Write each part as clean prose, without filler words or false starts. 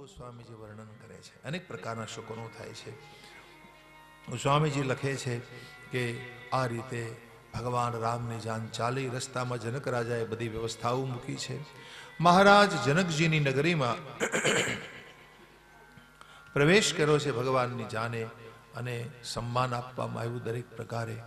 ગોસ્વામીજી વર્ણન કરે છે, અનેક પ્રકારના શોકનો થાય છે. ગોસ્વામીજી લખે છે કે આ રીતે ભગવાન રામની જાન ચાલી, રસ્તામાં જનક રાજાએ બધી વ્યવસ્થાઓ મૂકી છે. મહારાજ જનકજીની નગરીમાં પ્રવેશ કર્યો છે ભગવાનની જાને, અને સન્માન આપવામાં આવ્યું દરેક પ્રકારે.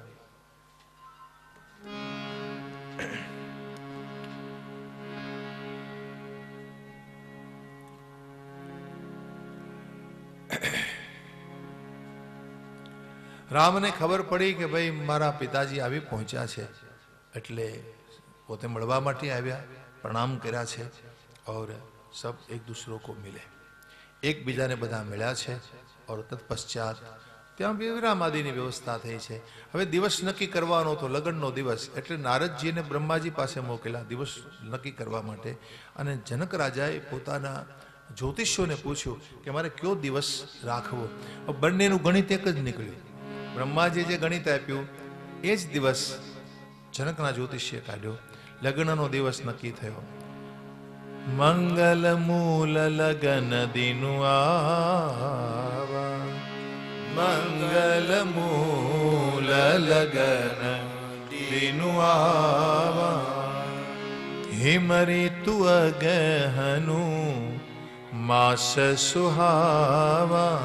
રામને ખબર પડી કે ભાઈ મારા પિતાજી આવી પહોંચ્યા છે, એટલે પોતે મળવા માટે આવ્યા, પ્રણામ કર્યા છે. और सब एक दूसरों को मिले, એકબીજાને બધા મળ્યા છે. और તત્પશ્ચાત ત્યાં વિરામ આદિની વ્યવસ્થા થઈ છે. હવે દિવસ નક્કી કરવાનો હતો, લગ્નનો દિવસ, એટલે નારદજીને બ્રહ્માજી પાસે મોકલ્યા દિવસ નક્કી કરવા માટે. અને જનક રાજાએ પોતાના જ્યોતિષીઓને પૂછ્યું કે મારે કયો દિવસ રાખવો. બંનેનું ગણિત એક જ નીકળ્યું. બ્રહ્માજી જે ગણિત આપ્યું એ જ દિવસ જનકના જ્યોતિષીએ કાઢ્યો. લગ્નનો દિવસ નક્કી થયો. મંગલ મૂલ લગન દિનુ આવા, મંગલ મૂલ લગન દિનુ આવા, હિમ ઋતુ અગહનુ માસ સુહાવા,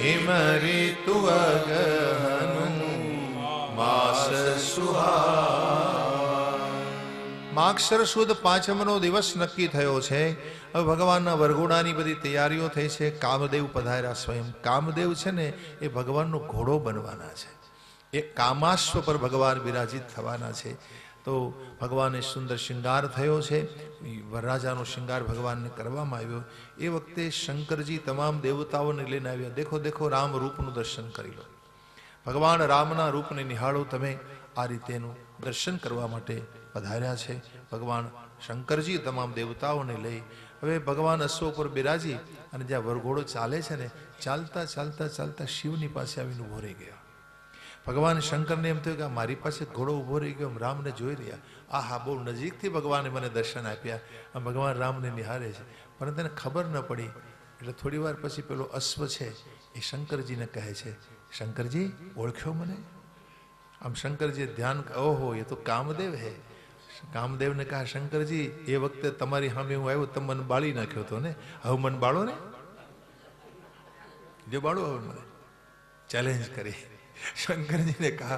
હિમ ઋતુ અગહનુ માસ સુહાવા. માગશર સુદ પાંચમનો દિવસ નક્કી થયો છે. હવે ભગવાનના વરઘોડાની બધી તૈયારીઓ થઈ છે. કામદેવ પધાર્યા સ્વયં. કામદેવ છે ને એ ભગવાનનો ઘોડો બનવાના છે. એ કામાશ્વ પર ભગવાન વિરાજિત થવાના છે. તો ભગવાનને સુંદર શૃંગાર થયો છે. વરરાજાનો શૃંગાર ભગવાનને કરવામાં આવ્યો. એ વખતે શંકરજી તમામ દેવતાઓને લઈને આવ્યા. દેખો દેખો રામ રૂપનું દર્શન કરી લો. ભગવાન રામના રૂપને નિહાળો તમે. આ રીતેનું દર્શન કરવા માટે પધાર્યા છે ભગવાન શંકરજી તમામ દેવતાઓને લઈ. હવે ભગવાન અશ્વ પર બિરાજી અને જ્યાં વરઘોડો ચાલે છે ને, ચાલતા ચાલતા ચાલતા શિવની પાસે આવીને ઉભો રહી ગયા. ભગવાન શંકરને એમ થયું કે મારી પાસે ઘોડો ઉભો રહી ગયો, રામને જોઈ રહ્યા. આ હા, બહુ નજીકથી ભગવાને મને દર્શન આપ્યા. આમ ભગવાન રામને નિહાળે છે, પરંતુ એને ખબર ન પડી. એટલે થોડી વાર પછી પેલો અશ્વ છે એ શંકરજીને કહે છે, શંકરજી ઓળખ્યો મને? આમ શંકરજી ધ્યાન, ઓહો એ તો કામદેવ હે. કામદેવને કહા, શંકરજી એ વખતે તમારી સામે હું આવ્યો, તમે મને બાળી નાખ્યો હતો ને, હવે મને બાળો ને, જો બાળો હવે મને. ચેલેન્જ કરી. शंकर जी ने कहा,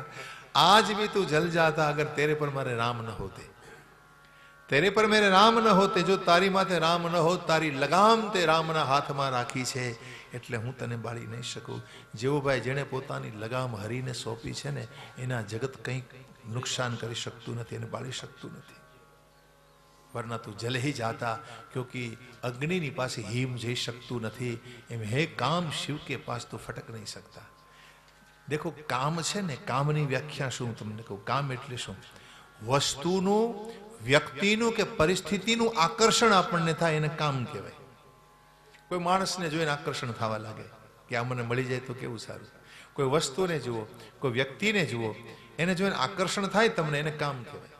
आज भी तू जल जाता अगर तेरे पर मेरे राम न होते, तेरे पर मेरे राम न होते, जो तारी माथे राम न हो, तारी लगाम ते रामना हाथમાં રાખી છે એટલે હું તને બાળી નહીં શકું. જેવો ભાઈ જેણે પોતાની લગામ હરીને સોંપી છે ને, એના જગત કંઈક नुकसान કરી શકતું નથી, એને બાળી શકતું નથી. वरना तू जल ही जाता, क्योंकि अग्नि ની પાસે હિમ જઈ શકતું નથી. એમ હે કામ, शिव के पास तो फटक नहीं सकता. देखो काम છે ને, કામની વ્યાખ્યા શું તમને કહું. કામ એટલે શું? વસ્તુનું, વ્યક્તિનું કે પરિસ્થિતિનું આકર્ષણ આપણને થાય એને કામ કહેવાય. કોઈ માણસને જોઈને આકર્ષણ થવા લાગે કે આ મને મળી જાય તો કેવું સારું. કોઈ વસ્તુને જુઓ, કોઈ વ્યક્તિને જુઓ, એને જોઈને આકર્ષણ થાય તમને, એને કામ કહેવાય.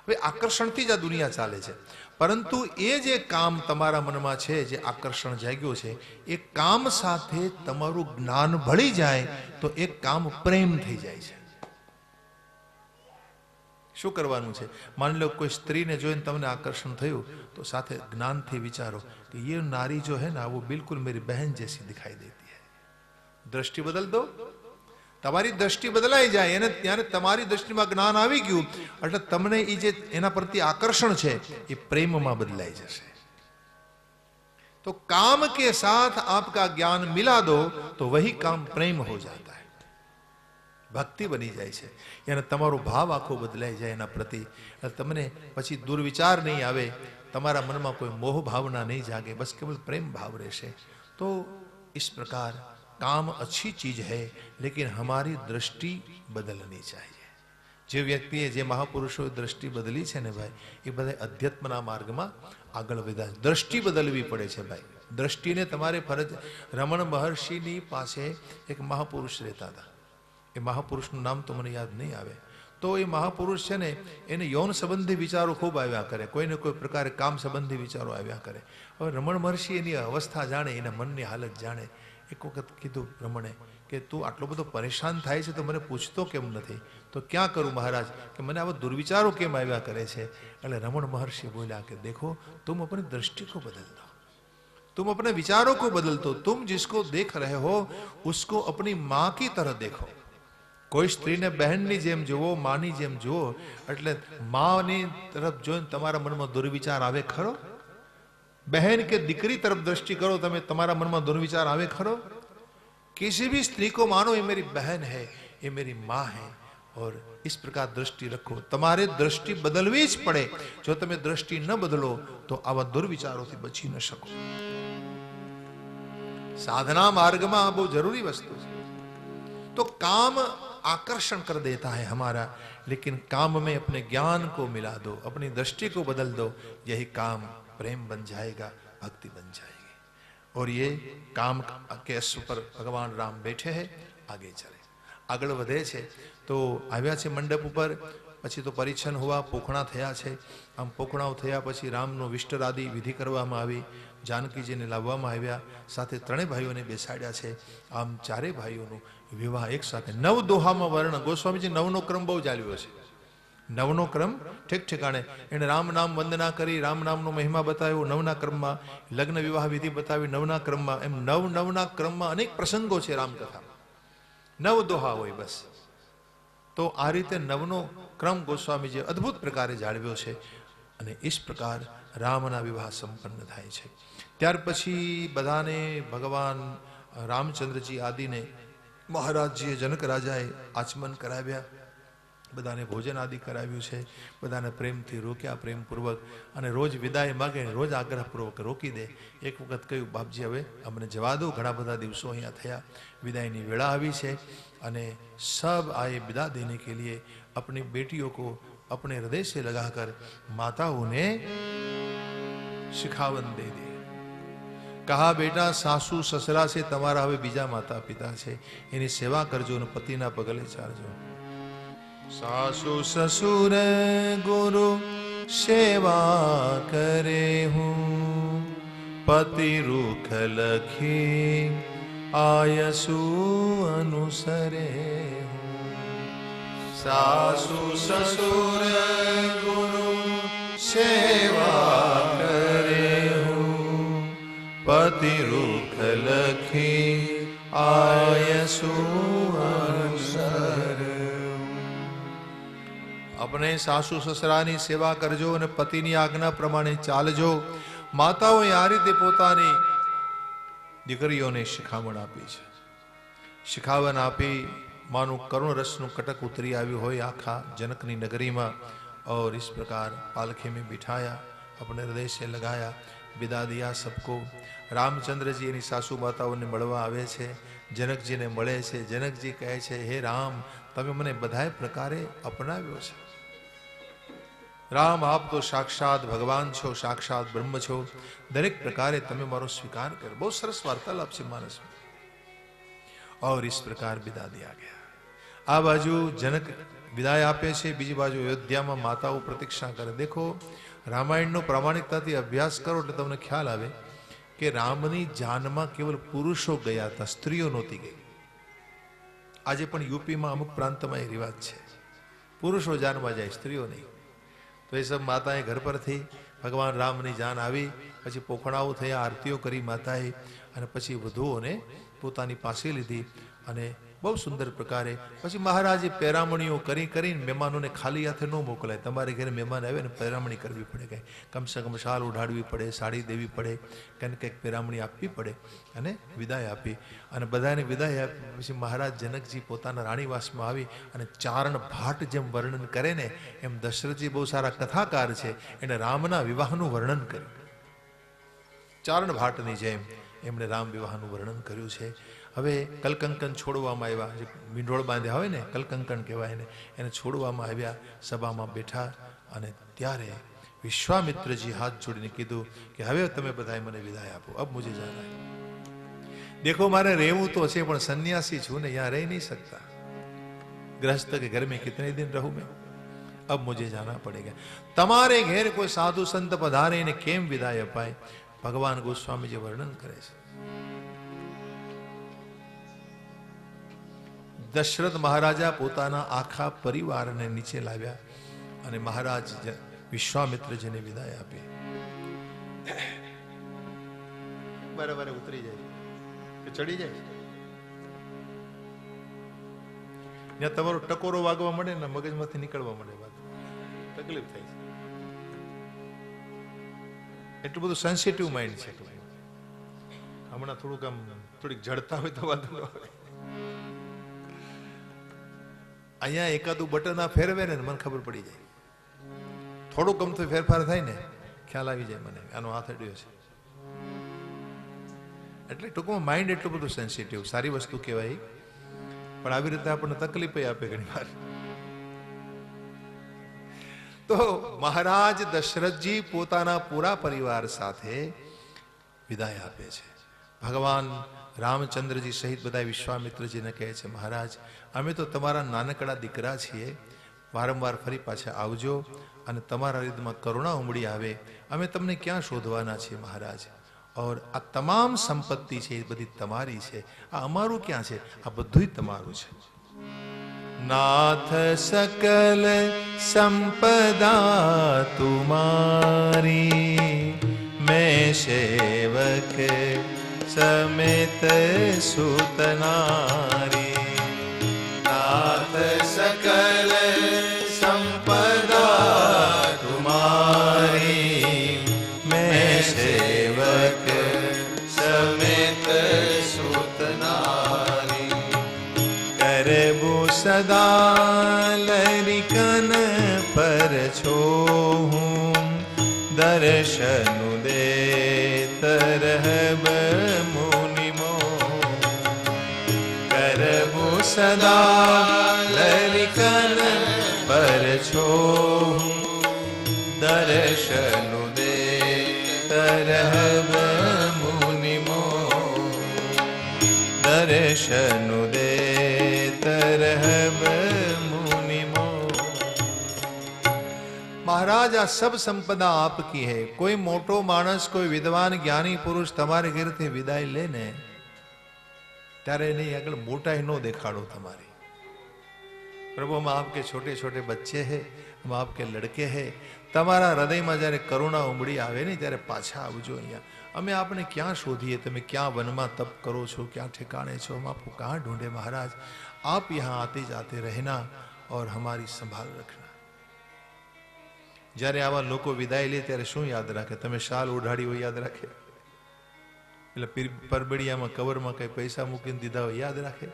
હવે આકર્ષણથી જ આ દુનિયા ચાલે છે. પરંતુ એ જે કામ તમારા મનમાં છે, જે આકર્ષણ જાગ્યો છે, એ કામ સાથે તમારું જ્ઞાન ભળી જાય તો એ કામ પ્રેમ થઈ જાય છે. શું કરવાનું છે? માની લો કોઈ સ્ત્રીને જોઈને તમને આકર્ષણ થયું, તો સાથે જ્ઞાનથી વિચારો કે ये नारी जो है ना, वो बिल्कुल मेरी बहन जैसी दिखाई देती है. दृष्टि बदल दो, તમારી દ્રષ્ટિ બદલાઈ જાય. એને ત્યારે તમારી દ્રષ્ટિમાં જ્ઞાન આવી ગયું એટલે તમને એ જે એના પ્રત્યે આકર્ષણ છે એ પ્રેમમાં બદલાઈ જશે. તો काम के साथ आपका ज्ञान मिला दो तो वही काम प्रेम हो जाता है, ભક્તિ બની જાય છે. એને તમારો ભાવ આખો બદલાઈ જાય એના પ્રતિ. તમને પછી દુર્વિચાર નહીં આવે, તમારા મનમાં કોઈ મોહ ભાવના નહીં જાગે, બસ કેવલ પ્રેમ ભાવ રહેશે. તો इस प्रकार काम अच्छी चीज है, लेकिन हमारी दृष्टि बदलनी चाहिए. જે વ્યક્તિએ, જે મહાપુરુષોએ દ્રષ્ટિ બદલી છે ને ભાઈ, એ બધા અધ્યાત્મના માર્ગમાં આગળ વધ્યા. દ્રષ્ટિ બદલવી પડે છે ભાઈ. દ્રષ્ટિને તમારે ફરજ. રમણ મહર્ષિની પાસે એક મહાપુરુષ રહેતા હતા. એ મહાપુરુષનું નામ તો મને યાદ નહીં આવે. તો તો એ મહાપુરુષ છે ને એને યૌન સંબંધી વિચારો ખૂબ આવ્યા કરે, કોઈને કોઈ પ્રકારે કામ સંબંધી વિચારો આવ્યા કરે. હવે રમણ મહર્ષિ એની અવસ્થા જાણે, એના મનની હાલત જાણે. એક વખત કીધું રમણે કે તું આટલો બધો પરેશાન થાય છે તો મને પૂછતો કેમ નથી? તો ક્યાં કરું મહારાજ, કે મને આવા દુર્વિચારો કેમ આવ્યા કરે છે? એટલે રમણ મહર્ષિ બોલ્યા કે દેખો तुम अपनी दृष्टि को बदल दो, तुम अपने विचारों को बदल दो, तुम जिसको देख रहे हो उसको अपनी माँ की तरह देखो. કોઈ સ્ત્રીને બહેનની જેમ જુઓ, માની જેમ જુઓ. એટલે માની તરફ જોઈને તમારા મનમાં દુર્વિચાર આવે ખરો? बहन के દીકરી तरफ दृष्टि करो, તમે તમારા મનમાં દુર્વિચાર આવે ખરો? किसी भी स्त्री को मानो ये मेरी बहन है, ये मेरी माँ है, और इस प्रकार दृष्टि रखो. તમારે दृष्टि बदलવી જ પડે. જો તમે दृष्टि ન બદલો તો આવા દુર્વિચારોથી બચી ન શકો. साधना मार्गમાં આ બહુ જરૂરી वस्तु છે. तो काम आकर्षण कर देता है हमारा, लेकिन काम में अपने ज्ञान को मिला दो, अपनी दृष्टि को बदल दो, यही काम प्रेम बन जाएगा, भक्ति बन जाएगी. और ये काम के अश्व पर भगवान राम बैठे हैं, आगे चले, આગળ વધે છે. તો આવ્યા છે મંડપ ઉપર, પછી તો પરિચ્છન હોવા, પોખણા થયા છે. આમ પોખણાઓ થયા પછી રામનો વિષ્ટરાદિ વિધિ કરવામાં આવી, જાનકીજીને લાવવામાં આવ્યા, સાથે ત્રણેય ભાઈઓને બેસાડ્યા છે. આમ ચારે ભાઈઓનો વિવાહ એક સાથે. નવ દોહામાં વર્ણન, ગોસ્વામીજી નવનો ક્રમ બહુ ચાલ્યો છે. નવનો ક્રમ ઠેક ઠેકાણે એને રામ નામ વંદના કરી, રામ નામનો મહિમા બતાવ્યો નવના ક્રમમાં, લગ્ન વિવાહ વિધિ બતાવી નવના ક્રમમાં. એમ નવના ક્રમમાં અનેક પ્રસંગો છે રામકથામાં. નવ દોહા હોય બસ. તો આ રીતે નવનો ક્રમ ગોસ્વામીજી અદ્ભુત પ્રકારે જાળવ્યો છે. અને ઇસ પ્રકાર રામના વિવાહ સંપન્ન થાય છે. ત્યાર પછી બધાને ભગવાન રામચંદ્રજી આદિને મહારાજજીએ જનક રાજાએ આચમન કરાવ્યા, બધાને ભોજન આદિ કરાવ્યું છે, બધાને પ્રેમથી રોક્યા, પ્રેમપૂર્વક. અને રોજ વિદાય માગે, રોજ આગ્રહપૂર્વક રોકી દે. એક વખત કહ્યું બાપજી હવે અમને જવા દો, ઘણા બધા દિવસો અહીંયા થયા, વિદાયની વેળા આવી છે. અને सब आए विदा देने के लिए अपनी बेटियों को अपने हृदय से लगाकर माताओं ने शिखावन दे दी. कहा बेटा सासू ससरा से તમારા હવે બીજા માતા પિતા છે, એની સેવા કરજો અને પતિના પગલે ચાલજો. सासू ससुर गुरु सेवा करे हूँ, पति रुख लखी आयसु अनुसरे हूँ. सासू ससुर गुरु सेवा करे हूँ, पति रुख लखी आयसु अनुसरे. अपने सासू ससरानी सेवा करजो અને પતિની આજ્ઞા પ્રમાણે ચાલજો. માતાઓએ આ રીતે પોતાની દીકરીઓને શિખામણ આપી છે. શિખાવન આપી માનું કરુણ રસનું કટક ઉતરી આવ્યું હોય આખા જનકની નગરીમાં. और इस प्रकार पालखी में बिठाया, अपने हृदय से लगाया, विदा दिया सबको. रामचंद्रजी એની સાસુ માતાઓને મળવા આવે છે, જનકજીને મળે છે. જનકજી કહે છે હે રામ, તમે મને બધાય પ્રકારે અપનાવ્યો છે. राम आप तो साक्षात भगवान छो, साक्षात ब्रह्म छो, दरेक प्रकारे तमे मारो स्वीकार कर. बहुत सरस वार्तालाप से मानस में. और इस प्रकार विदा दिया गया. आ बाजू जनक विदाय आपे छे, बीजी बाजू अयोध्याમાં માતાઓ પ્રતીક્ષા કરે. દેખો રામાયણનો પ્રામાણિકતાથી અભ્યાસ કરો એટલે તમને ખ્યાલ આવે કે રામની જાનમાં કેવલ પુરુષો ગયા હતા, સ્ત્રીઓ નહોતી ગઈ. આજે પણ યુપીમાં અમુક પ્રાંતમાં એ રિવાજ છે, પુરુષો જાનમાં જાય, સ્ત્રીઓ નહીં. તો એ સબ માતાએ ઘર પરથી ભગવાન રામની જાન આવી, પછી પોખણાઓ થયા, આરતીઓ કરી માતાએ, અને પછી વધુઓને પોતાની પાસે લીધી. અને બહુ સુંદર પ્રકારે પછી મહારાજે પેરામણીઓ કરીને મહેમાનોને ખાલી હાથે ન મોકલાય. તમારે ઘરે મહેમાન આવે ને પેરામણી કરવી પડે, કંઈ કમસે કમ શાલ ઉઢાડવી પડે, સાડી દેવી પડે, કંઈક પેરામણી આપવી પડે. અને વિદાય આપી અને બધાને વિદાય આપી પછી મહારાજ જનકજી પોતાના રાણીવાસમાં આવી અને ચારણ ભાટ જેમ વર્ણન કરે ને એમ દશરથજી બહુ સારા કથાકાર છે, એને રામના વિવાહનું વર્ણન કર્યું. ચારણ ભાટની જેમ એમણે રામ વિવાહનું વર્ણન કર્યું છે. હવે કલકંકન છોડવામાં આવ્યા, જે મીંઢોળ બાંધ્યા હોય ને કલકંકન કહેવાય ને, એને છોડવામાં આવ્યા. સભામાં બેઠા અને ત્યારે વિશ્વામિત્રજી હાથ જોડીને કીધું કે હવે તમે બધાએ મને વિદાય આપો, અબ મુझे जाना है. देखो मारे રહેવું તો છે પણ સન્યાસી છું ને, यहाँ रह नहीं सकता. गृहस्थ के घर में कितने दिन रहूं मैं. अब मुझे जाना पड़ेगा। તમારે ઘેર કોઈ સાધુ સંત પધારે ને કેમ વિદાય અપાય? ભગવાન ગોસ્વામીજી વર્ણન કરે છે. દશરથ મહારાજા પોતાના આખા પરિવારને નીચે લાવ્યા અને મહારાજ વિશ્વામિત્રજીને વિદાય આપી. બરાબર ઉતરી જાય કે ચડી જાય? ત્યાં તમારો ટકોરો વાગવા મળે ને મગજમાંથી નીકળવા મળે વાત, તકલીફ થાય છે. એટલું બધું સેન્સિટિવ માઇન્ડ છે. હમણાં થોડુંક આમ થોડીક જડતા હોય તો વાંધો ન હોય. અહીંયા એકાદું બટન આ ફેરવે ને મને ખબર પડી જાય. થોડુંક ગમતો ફેરફાર થાય ને ખ્યાલ આવી જાય મને આનો હાથ અડ્યો છે. એટલે ટૂંકમાં માઇન્ડ એટલું બધું સેન્સિટિવ, સારી વસ્તુ કહેવાય, પણ આવી રીતે આપણને તકલીફ આપે ઘણી વાર. તો મહારાજ દશરથજી પોતાના પૂરા પરિવાર સાથે વિદાય આપે છે. ભગવાન રામચંદ્રજી સહિત બધા વિશ્વામિત્રજીને કહે છે, મહારાજ અમે તો તમારા નાનકડા દીકરા છીએ, વારંવાર ફરી પાછા આવજો અને તમારા હૃદયમાં કરુણા ઉમડી આવે. અમે તમને ક્યાં શોધવાના છીએ મહારાજ? ઓર આ તમામ સંપત્તિ છે એ બધી તમારી છે, આ અમારું ક્યાં છે? આ બધું તમારું છે. नाथ सकल संपदा तुम्हारी, मैं सेवक समेत सुतनारी. नाथ सकल संपदा तुम्हारी, मैं सेवक समेत सुतनारी. करबू सदा लरिकन पर छोहूं, दर्शनु दे तरहब मुनि मोह. करबू सदा लरिकन पर छोहूं, दर्शनु दे तरहब मुनि मोह. दर्शनु दे तरहब मुनि मोह. महाराज આ સબ સંપદા આપકી હૈ. કોઈ મોટો માણસ, કોઈ વિદ્વાન જ્ઞાની પુરુષ તમારે ઘરેથી વિદાય લે ને ત્યારે એની આગળ મોટાઈ ન દેખાડો તમારી. પ્રભુ हम आपके छोटे छोटे बच्चे हैं, हम आपके लड़के हैं. તમારા હૃદયમાં જ્યારે કરુણા ઉમડી આવે ને ત્યારે પાછા આવજો અહીંયા. અમે આપને ક્યાં શોધીએ? તમે ક્યાં વનમાં તપ કરો છો? ક્યાં ઠેકાણે છો? हम आपको कहाँ ढूंढे महाराज? आप यहाँ आते जाते रहना और हमारी संभाल रखना. જ્યારે આવા લોકો વિદાય લે ત્યારે શું યાદ રાખે? તમે શાલ ઓઢાડી હોય યાદ રાખે? એટલે પરબડિયામાં કવરમાં કઈ પૈસા મૂકીને દીધા હોય યાદ રાખે?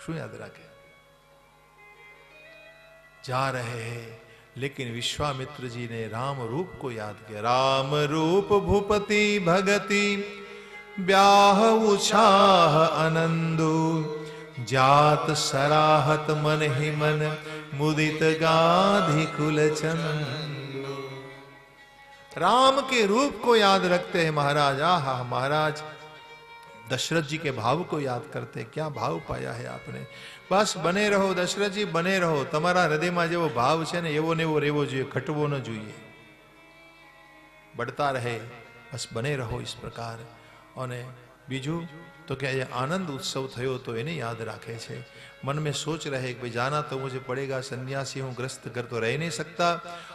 શું યાદ રાખે? जा रहे हैं लेकिन विश्वामित्र जी ने राम रूप को याद किया. राम रूप भूपति भगति ब्याह उछाह आनंदो, जात सराहत मन ही मन मुदित गाधि कुल चंदो. राम के रूप को याद रखते हैं महाराज. आहा महाराज दशरथ जी के भाव को याद करते. क्या भाव पाया है आपने? बस बने रहो दशरथ जी, बने रहो. તમારા હૃદયમાં જેવો ભાવ છે ને એવો ને એવો રહેવો જોઈએ, ઘટવો ન જોઈએ, बढ़ता रहे. बस बने रहो इस प्रकार. અને બીજું तो क्या ये आनंद उत्सव थयो तो એને યાદ રાખે છે. मन में सोच रहे कि भाई जाना तो मुझे पड़ेगा, सन्यासी हूँ, ग्रस्त घर तो रह नहीं सकता,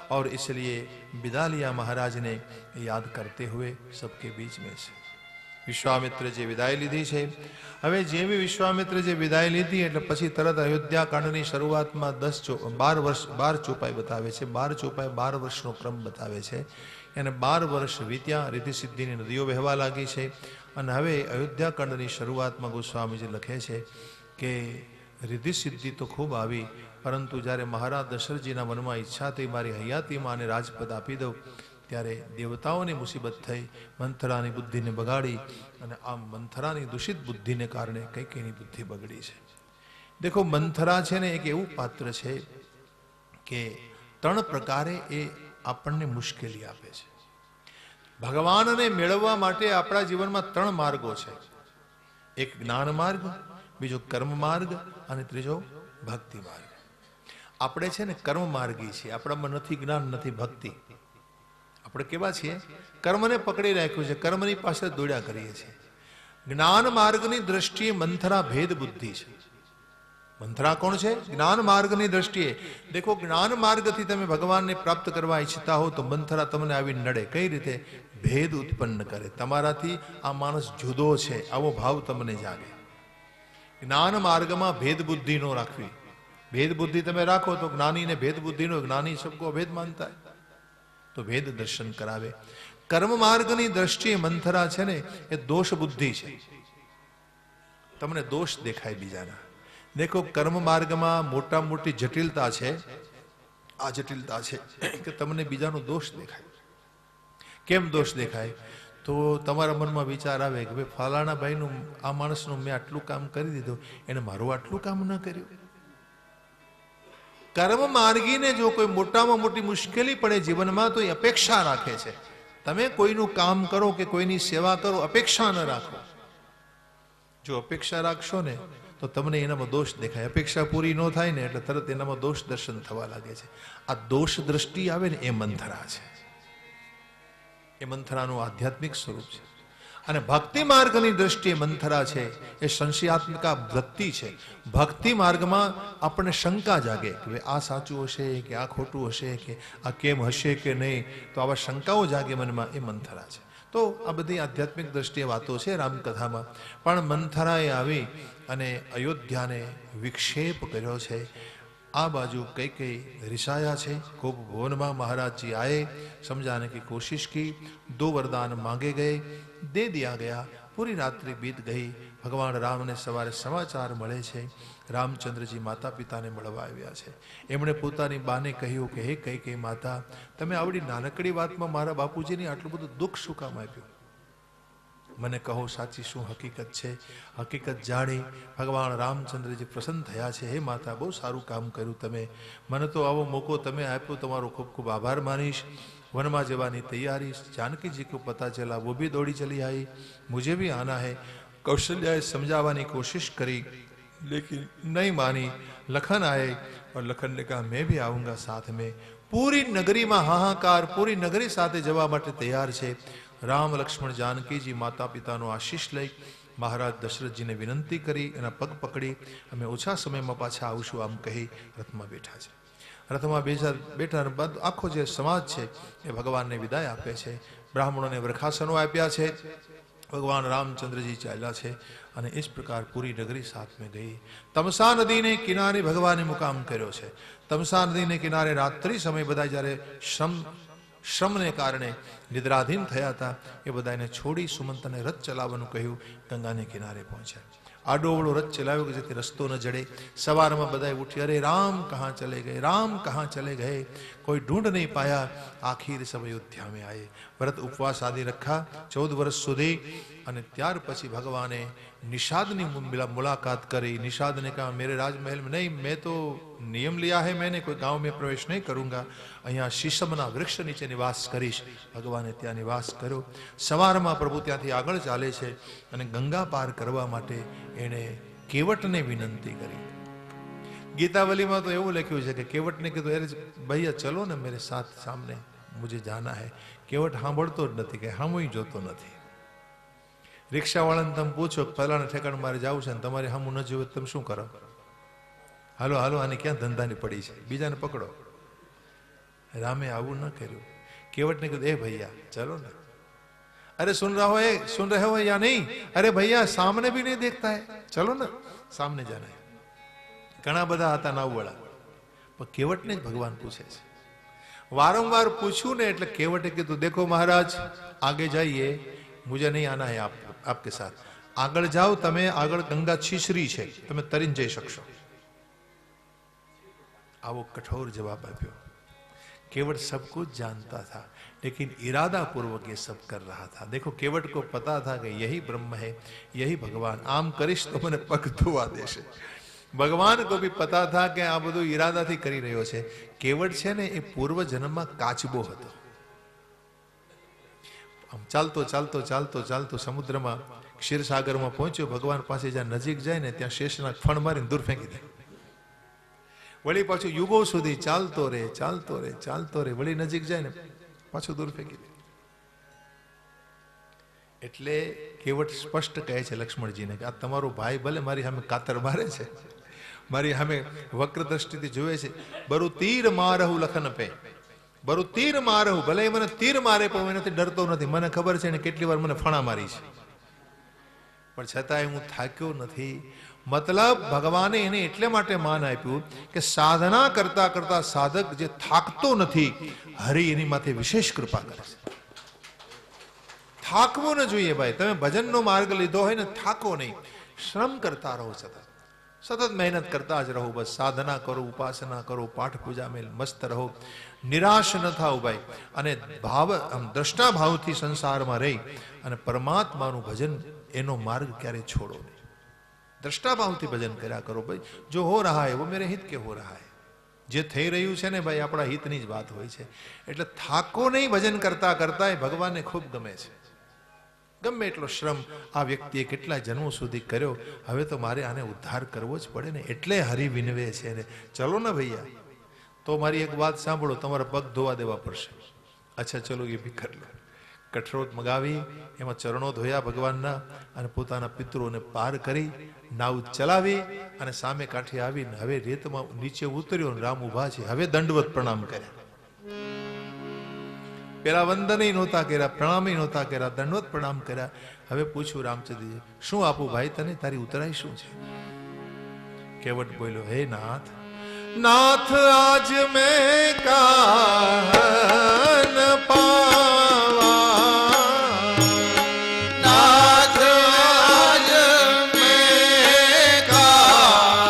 और इसलिए विदा लिया महाराज ने याद करते हुए सबके बीच में से. વિશ્વામિત્રજી વિદાય લીધી છે. હવે જેવી વિશ્વામિત્રજી વિદાય લીધી એટલે પછી તરત અયોધ્યા કાંડની શરૂઆતમાં 12 ચોપાઈ બતાવે છે. 12 ચોપાઈ 12 વર્ષનો ક્રમ બતાવે છે. અને 12 વર્ષ વીત્યા, રિદ્ધિ સિદ્ધિની નદીઓ વહેવા લાગી છે. અને હવે અયોધ્યા કાંડની શરૂઆતમાં ગોસ્વામીજી લખે છે કે રિદ્ધિ સિદ્ધિ તો ખૂબ આવી, પરંતુ જ્યારે મહારાજ દશરથજીના મનમાં ઈચ્છા થઈ મારી હયાતીમાં આને રાજપદ આપી દઉં, ત્યારે દેવતાઓની મુસીબત થઈ, મંથરાની બુદ્ધિને બગાડી. અને આ મંથરાની દૂષિત બુદ્ધિને કારણે કૈકેયીની બુદ્ધિ બગડી છે. દેખો મંથરા છે ને એક એવું પાત્ર છે કે 3 પ્રકારે એ આપણને મુશ્કેલી આપે છે. ભગવાનને મેળવવા માટે આપણા જીવનમાં 3 માર્ગો છે. એક જ્ઞાન માર્ગ, બીજો કર્મ માર્ગ અને ત્રીજો ભક્તિ માર્ગ. આપણે છે ને કર્મ માર્ગી છીએ, આપણામાં નથી જ્ઞાન, નથી ભક્તિ. આપણે કેવા છીએ? કર્મને પકડી રાખ્યું છે, કર્મની પાસે દોડ્યા કરીએ છીએ. જ્ઞાન માર્ગની દ્રષ્ટિએ મંથરા ભેદ બુદ્ધિ છે. મંથરા કોણ છે? જ્ઞાન માર્ગની દ્રષ્ટિએ. દેખો, જ્ઞાન માર્ગથી તમે ભગવાનને પ્રાપ્ત કરવા ઈચ્છતા હો તો મંથરા તમને આવી નડે. કઈ રીતે? ભેદ ઉત્પન્ન કરે. તમારાથી આ માણસ જુદો છે આવો ભાવ તમને જાગે. જ્ઞાન માર્ગમાં ભેદ બુદ્ધિ નો રાખવી. ભેદ બુદ્ધિ તમે રાખો તો જ્ઞાનીને ભેદ બુદ્ધિનો, જ્ઞાની સબકો અભેદ માનતા તો ભેદ દર્શન કરાવે. કર્મ માર્ગની દ્રષ્ટિએ મંથરા છે ને એ દોષ બુદ્ધિ છે. તમને દોષ દેખાય બીજાના. દેખો, કર્મ માર્ગમાં મોટા મોટી જટિલતા છે. આ જટિલતા છે કે તમને બીજાનો દોષ દેખાય. કેમ દોષ દેખાય? તો તમારા મનમાં વિચાર આવે કે ભાઈ ફલાણા ભાઈનું, આ માણસનું મેં આટલું કામ કરી દીધું, એને મારું આટલું કામ ન કર્યું. કર્મ માર્ગીને જો કોઈ મોટામાં મોટી મુશ્કેલી પડે જીવનમાં તો એ અપેક્ષા રાખે છે. તમે કોઈનું કામ કરો કે કોઈની સેવા કરો, અપેક્ષા ન રાખો. જો અપેક્ષા રાખશો ને તો તમને એનામાં દોષ દેખાય. અપેક્ષા પૂરી ન થાય ને એટલે તરત એનામાં દોષ દર્શન થવા લાગે છે. આ દોષ દ્રષ્ટિ આવે ને એ મંથરા છે. એ મંથરાનું આધ્યાત્મિક સ્વરૂપ છે. અને ભક્તિ માર્ગની દ્રષ્ટિએ મંથરા છે એ સંશયાત્મિકા વૃત્તિ છે. ભક્તિ માર્ગમાં આપણને શંકા જાગે કે આ સાચું હશે કે આ ખોટું હશે કે આ કેમ હશે કે નહીં, તો આવા શંકાઓ જાગે મનમાં, એ મંથરા છે. તો આ બધી આધ્યાત્મિક દ્રષ્ટિએ વાતો છે રામકથામાં. પણ મંથરાએ આવી અને અયોધ્યાને વિક્ષેપ કર્યો છે. આ બાજુ કઈ કઈ रिसाया છે. खूब भवन में महाराज जी आए, समझाने की कोशिश की, 2 वरदान मांगे गए, दे दिया गया. पूरी रात्रि बीत गई. भगवान राम ने सवारे समाचार મળે છે. રામચંદ્રજી માતા પિતાને મળવા આવ્યા છે. એમણે પોતાની બાને કહ્યું કે હે કઈ કઈ માતા, તમે આવડી નાનકડી વાતમાં મારા બાપુજીને આટલું બધું દુઃખ શું કામ આપ્યું? મને કહો સાચી શું હકીકત છે? હકીકત જાણી ભગવાન રામચંદ્રજી પ્રસન્ન થયા છે. હે માતા, બહુ સારું કામ કર્યું તમે. મને તો આવો મોકો તમે આપ્યો, તમારો ખૂબ ખૂબ આભાર માનીશ. વનમાં જવાની તૈયારી. जानकी जी को पता चला, वो भी दौड़ी चली आई, मुझे भी आना है. कौशल्याए समझावानी कोशिश करी लेकिन नहीं मानी. लखन आए और लखन ने कहा मैं भी आऊंगा साथ में. पूरी नगरी में हाहाकार, पूरी नगरी साथे जवा माटे तैयार छे. राम लक्ष्मण जानकी जी माता पिताનો આશીષ લઈ મહારાજ દશરથજીને વિનંતી કરી, એના પગ પકડી અમે ઓછા સમયમાં પાછા આવશું આમ કહી રથમાં બેઠા છે. રથમાં બેઠા બાદ આખો જે સમાજ છે એ ભગવાનને વિદાય આપે છે. બ્રાહ્મણોને વરખાસનો આપ્યા છે. ભગવાન રામચંદ્રજી ચાલ્યા છે અને इस प्रकार पूरी नगरी साथ में गई. तमसा नदी ने किनारे भगवाने मुकाम કર્યો છે. तमसा नदी ने किनारे रात्रि समय બધા જ્યારે શ્રમને કારણે નિદ્રાધીન થયા હતા, એ બધાને છોડી સુમંતને રથ ચલાવવાનું કહ્યું. ગંગાને કિનારે પહોંચ્યા. આડોવળો રથ ચલાવ્યો કે જેથી રસ્તો ન જડે. સવારમાં બધાએ ઉઠી, અરે રામ કહાં ચલે ગए, राम कहाँ चले गए, कोई ढूंढ नहीं पाया. आखिर सब अयोध्या में आए. व्रत उपवास आदि रखा 14 વર્ષ સુધી. અને ત્યાર પછી ભગવાને निषाद ની मुलाकात કરી. निषाद ने कहा मेरे राजमहल में नहीं, मैं तो नियम लिया है मैंने, कोई गांव में प्रवेश नहीं करूंगा, અહીંયા શીશમના વૃક્ષ નીચે નિવાસ કરીશ. ભગવાને ત્યાં નિવાસ કર્યો. સવારમાં પ્રભુ ત્યાંથી આગળ ચાલે છે અને ગંગા પાર કરવા માટે એણે કેવટને વિનંતી કરી. ગીતાવલીમાં તો એવું લખ્યું છે કે કેવટને કીધું અરે ભૈયા ચલો ને મેરે સાથ, સામને મુझे जाना है. કેવટ સાંભળતો જ નથી, કે સામું જોતો નથી. રિક્ષાવાળાને તમે પૂછો ફલાણા ઠેકાણ મારે જવું છે ને તમારે સામું ન જોયું તમે શું કરો? હાલો હાલો, આને ક્યાં ધંધાની પડી છે, બીજાને પકડો. રામે આવું ન કર્યું. કેવટને કીધું એ ભૈયા ચલો ને. अरे सुन रहे हो या नहीं? अरे भैया सामने भी नहीं देखता है, चलो ना सामने जाना है. ઘણા બધા હતા નાવવાળા, પણ કેવટને જ ભગવાન પૂછે છે. વારંવાર પૂછ્યું ને એટલે કેવટે કીધું દેખો મહારાજ આગે જાइए, मुझे नहीं आना है आपके साथ. આગળ જાઓ તમે, આગળ ગંગા છીછરી છે, તમે તરીને જઈ શકશો. આવો કઠોર જવાબ આપ્યો. केवट सब कुछ जानता था लेकिन इरादा पूर्वक ये सब कर रहा था. देखो केवट को पता था कि यही ब्रह्म है, यही भगवान. आम करीश तो મને પગ ધોવા દેશે. ભગવાન को भी पता था કે આ બધું ઈરાદાથી કરી રહ્યો છે. કેવટ છે ને એ પૂર્વ જન્મમાં કાચબો હતો. આમ ચાલતો ચાલતો ચાલતો ચાલતો સમુદ્રમાં ક્ષીરસાગરમાં પહોંચ્યો. ભગવાન પાસે જ્યાં નજીક જાય ને ત્યાં શેષનાગ ફણ મારીને દૂર ફેંકી દે. વળી પાછું યુગો સુધી ચાલતો રે ચાલતો રે ચાલતો રે, વળી નજીક જાય ને પાછું દૂર ફેંકી દે. એટલે કેવટ સ્પષ્ટ કહે છે લક્ષ્મણજીને કે આ તમારો ભાઈ ભલે મારી સામે કાતર મારે છે, મારી સામે વક્ર દ્રષ્ટિથી જોવે છે, બરુ તીર મારહું લખન પે, બરુ તીર મારહું, ભલે મને તીર મારે પણ હું એનાથી ડરતો નથી. મને ખબર છે એને કેટલી વાર મને ફણા મારી છે, પણ છતાંય હું થાક્યો નથી. મતલબ ભગવાને એને એટલે માટે માન આપ્યું કે સાધના કરતા કરતા સાધક જે થાકતો નથી, હરિ એની માથે વિશેષ કૃપા કરે છે. થાકવું ન જોઈએ ભાઈ. તમે ભજનનો માર્ગ લીધો હોય ને, થાકો નહીં, શ્રમ કરતા રહો, સતત મહેનત કરતા જ રહો. બસ સાધના કરો, ઉપાસના કરો, પાઠ પૂજા મેં મસ્ત રહો, નિરાશ ન થાવ ભાઈ. અને ભાવ દ્રષ્ટા ભાવથી સંસારમાં રહી અને પરમાત્માનું ભજન, એનો માર્ગ ક્યારે છોડો નહીં. દ્રષ્ટા ભાવથી ભજન કર્યા કરો ભાઈ. જો હો રહા હૈ વો મેરે હિત કે હો રહા હૈ. જે થઈ રહ્યું છે ને ભાઈ, આપણા હિતની જ વાત હોય છે. એટલે થાકો નહીં ભજન કરતા કરતા. એ ભગવાનને ખૂબ ગમે છે. ગમે એટલો શ્રમ આ વ્યક્તિએ કેટલા જન્મો સુધી કર્યો, હવે તો મારે આને ઉદ્ધાર કરવો જ પડે ને, એટલે હરિ વિનવે છે ને. ચલો ને ભૈયા, તો મારી એક વાત સાંભળો, તમારા પગ ધોવા દેવા પડશે. અચ્છા ચલો એ બી કરી લો. કઠરોટ મગાવી, એમાં ચરણો ધોયા ભગવાનના, અને પોતાના પિતૃઓને પાર કરી નાવ ચલાવી અને સામે કાંઠે આવીને હવે રેતમાં નીચે ઉતર્યો. રામ ઉભા છે, હવે દંડવત પ્રણામ કર્યા. પેલા વંદનય નહોતા કર્યા, પ્રણામય નહોતા કર્યા, દંડવત પ્રણામ કર્યા. હવે પૂછ્યું રામચંદ્રજી, શું આપું ભાઈ તને, તારી ઉતરાઈ શું છે? કેવટ બોલ્યો, હે નાથ, નાથ આજ મેં કાન પાવા, નાથ આજ મેં કાન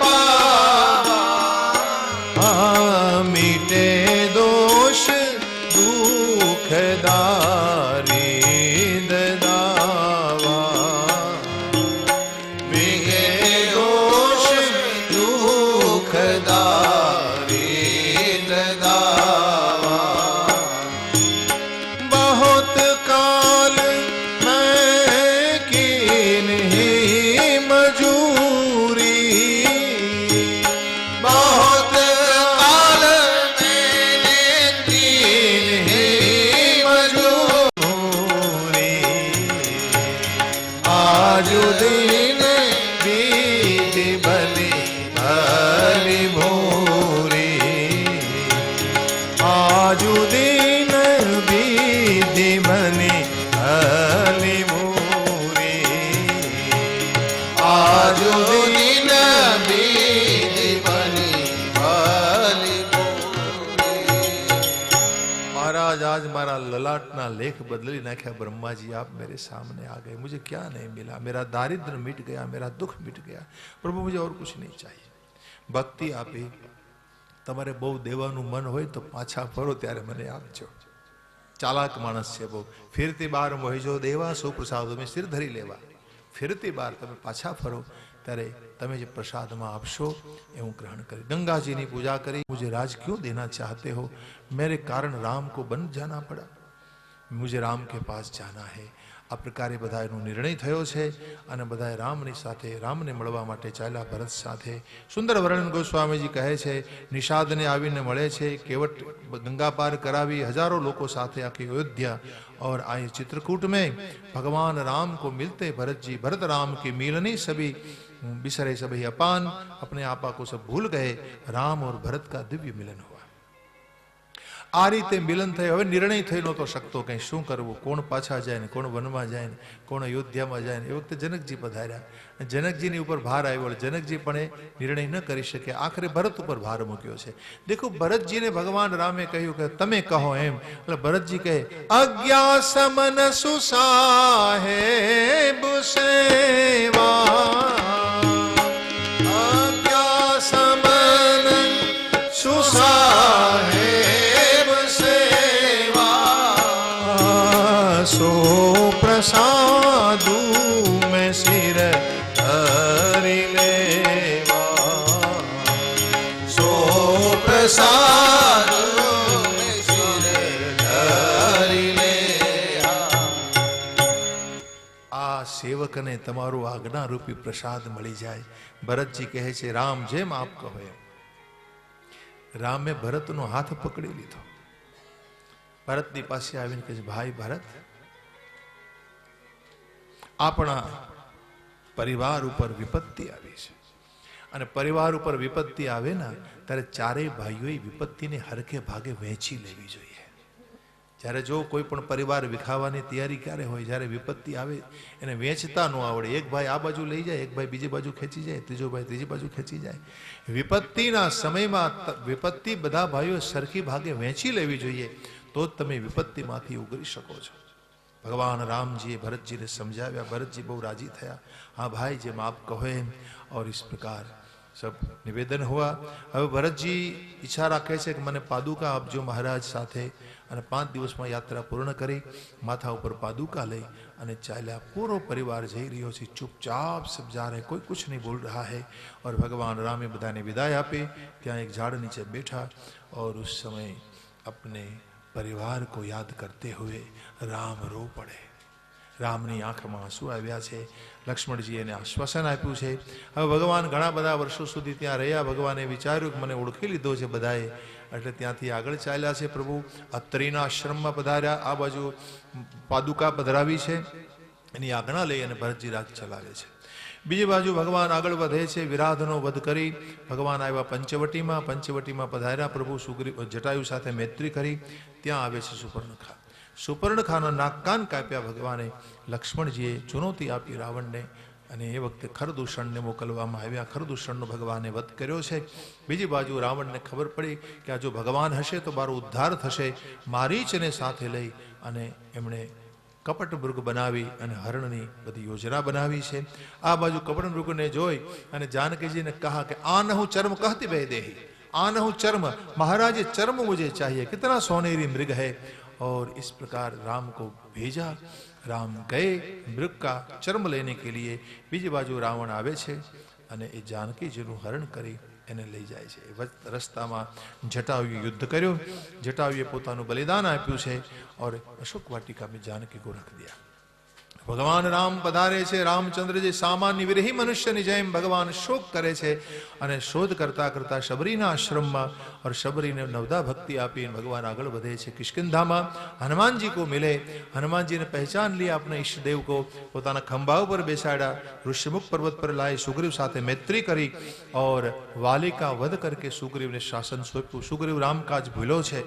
પાવા, મીટે દોષ દુઃખદારી દદાવા, વિગે દોષ દુઃખદારી દદાવા, બહોત કાલ મેં कीन्ही મજૂરી, બહોત કાલ મેં कीन्ही મજૂરી, આજુ દિન બીજ બલી ભલી ભૂરી, આજુ દિન બીજ બની ભલી ભૂરી, આજુ દિન બીજ બની ભલી ભૂરી. महाराज आज मारा ललाटना लेख बदली नाख्या ब्रह्मा जी, आप मेरे सामने आ गए, मुझे क्या नहीं मिला, मेरा दारिद्र मिट गया, मेरा दुख मिट गया, प्रभु मुझे और कुछ नहीं चाहिए. भक्ति आपी, તમારે બહુ દેવાનું મન હોય તો પાછા ફરો ત્યારે મને આપજો. ચાલાક માણસ છે બહુ. ફિરતી બાર મોહિજો દેવા સો પ્રસાદો મેં સિર ધરી લેવા. ફિરતી બાર તમે પાછા ફરો ત્યારે તમે જે પ્રસાદમાં આપશો એ હું ગ્રહણ કરી. ગંગાજીની પૂજા કરી. મુझे राज क्यों देना चाहते हो, मेरे कारण राम को बन जाना पड़ा, मुझे राम के पास जाना है. આ પ્રકારે બધાનો નિર્ણય થયો છે અને બધાએ રામની સાથે, રામને મળવા માટે ચાલ્યા ભરત સાથે. સુંદર વર્ણન ગોસ્વામીજી કહે છે, નિષાદને આવીને મળે છે. કેવટ ગંગા પાર કરાવી હજારો લોકો સાથે આખી અયોધ્યા और आए चित्रकूट में भगवान राम को मिलते भरत जी, भरत राम की मिलनी सभी बिसरे सभी अपान, अपने आपा को सब भूल गए. राम और भरत का दिव्य मिलन हुआ. આ રીતે મિલન થયું. હવે નિર્ણય થઈ નહોતો શકતો કંઈ શું કરવું, કોણ પાછા જાય ને કોણ વનમાં જાય ને કોણ અયોધ્યામાં જાય ને. એ વખતે જનકજી પધાર્યા. જનકજીની ઉપર ભાર આવ્યો. જનકજી પણ એ નિર્ણય ન કરી શકે. આખરે ભરત ઉપર ભાર મૂક્યો છે. દેખો, ભરતજીને ભગવાન રામે કહ્યું કે તમે કહો એમ. એટલે ભરતજી કહે, અજ્ઞા સમન સુસાહેબ સેવા, અજ્ઞા સમન સુસાહેબ सो प्रसादू में सिर धरि लेवा, सो प्रसादू में सिर धरि लेवा. આ સેવકને તમારો આજ્ઞારૂપી પ્રસાદ મળી જાય. ભરતજી કહે છે રામ જેમ આપ કહો એમ. રામે ભરતનો હાથ પકડી લીધો. ભરતની પાસે આવીને કહે છે ભાઈ ભરત, આપણા પરિવાર ઉપર વિપત્તિ આવી છે, અને પરિવાર ઉપર વિપત્તિ આવે ને ત્યારે ચારેય ભાઈઓએ વિપત્તિને હરખે ભાગે વહેંચી લેવી જોઈએ. જ્યારે જો કોઈ પણ પરિવાર વિખાવાની તૈયારી ક્યારે હોય, જ્યારે વિપત્તિ આવે એને વેચતા ન આવડે. એક ભાઈ આ બાજુ લઈ જાય, એક ભાઈ બીજી બાજુ ખેંચી જાય, ત્રીજો ભાઈ ત્રીજી બાજુ ખેંચી જાય. વિપત્તિના સમયમાં વિપત્તિ બધા ભાઈઓ સરખી ભાગે વહેંચી લેવી જોઈએ, તો જ તમે વિપત્તિમાંથી ઉગરી શકો છો. ભગવાન રામજીએ ભરતજીને સમજાવ્યા. ભરતજી બહુ રાજી થયા. हाँ भाई જેમ આપ કહો એમ. और इस प्रकार सब निवेदन हुआ. હવે ભરતજી ઈચ્છા રાખે છે કે મને પાદુકા આપજો મહારાજ સાથે, અને 5 દિવસમાં યાત્રા પૂર્ણ કરી માથા ઉપર પાદુકા લઈ અને ચાલ્યા. પૂરો પરિવાર જઈ રહ્યો છે, ચૂપચાપ સબ જા રહે, કોઈ કુછ નહીં બોલ रहा है. और भगवान रामे બધાને વિદાય આપી. ત્યાં એક ઝાડ નીચે બેઠા और उस समय अपने परिवार को याद करते हुए राम रो पड़े. રામની આંખમાં આંસુ આવ્યા છે. લક્ષ્મણજી એને આશ્વાસન આપ્યું છે. હવે ભગવાન ઘણા બધા વર્ષો સુધી ત્યાં રહ્યા. ભગવાને વિચાર્યું કે મને ઓળખી લીધો છે બધાએ, એટલે ત્યાંથી આગળ ચાલ્યા છે. પ્રભુ અત્રિના આશ્રમમાં પધાર્યા. આ બાજુ પાદુકા પધરાવી છે, એની આજ્ઞા લઈ અને ભરતજી રાજ ચલાવે છે. બીજી બાજુ ભગવાન આગળ વધે છે. વિરાધનો વધ કરી ભગવાન આવ્યા પંચવટીમાં. પંચવટીમાં પધાર્યા. પ્રભુ સુગ્રીવ જટાયુ સાથે મૈત્રી કરી. ત્યાં આવે છે સુપર્ણખા. સુપર્ણખાના નાક કાન કાપ્યા ભગવાને. લક્ષ્મણજીએ ચુનૌતી આપી રાવણને, અને એ વખતે ખરદૂષણને મોકલવામાં આવ્યા. ખરદૂષણનો ભગવાને વધ કર્યો છે. બીજી બાજુ રાવણને ખબર પડી કે આ જો ભગવાન હશે તો મારો ઉદ્ધાર થશે. મારીચને સાથે લઈ અને એમણે કપટ મૃગ બનાવી અને હરણની બધી યોજના બનાવી છે. આ બાજુ કપટ મૃગને જોઈ અને जानकीजीને કહા કે આનહુ ચર્મ કહતી બે દેહી, આનહુ ચર્મ, महाराज चर्म मुझे चाहिए, कितना सोनेरी मृग है. और इस प्रकार राम को भेजा. राम गए मृग का चर्म लेने के लिए. बीजी बाजू रावण आवे छे અને એ જાનકીજીનું હરણ કરી એને લઈ જાય છે. રસ્તામાં જટાયુએ યુદ્ધ કર્યું. જટાયુએ પોતાનું બલિદાન આપ્યું છે. और अशोक वाटिका में जानकी को रख दिया. ભગવાન રામ પધારે છે. રામચંદ્રજી સામાન્ય વિરહી મનુષ્યની જેમ ભગવાન શોક કરે છે, અને શોધ કરતા કરતા શબરીના આશ્રમમાં और શબરીને નવદા ભક્તિ આપી ભગવાન આગળ વધે છે. કિષ્કિંધામાં हनुमान जी को मिले. हनुमान जी ने पहचान लिया अपने इष्ट देव को. પોતાના ખંભા ઉપર બેસાડ્યા. ऋषिमुख पर्वत पर लाए. सुग्रीव સાથે મૈત્રી કરી और वाली का वध करके सुग्रीवને શાસન સોંપ્યું. સુગ્રીવ રામકાજ ભૂલ્યો છે.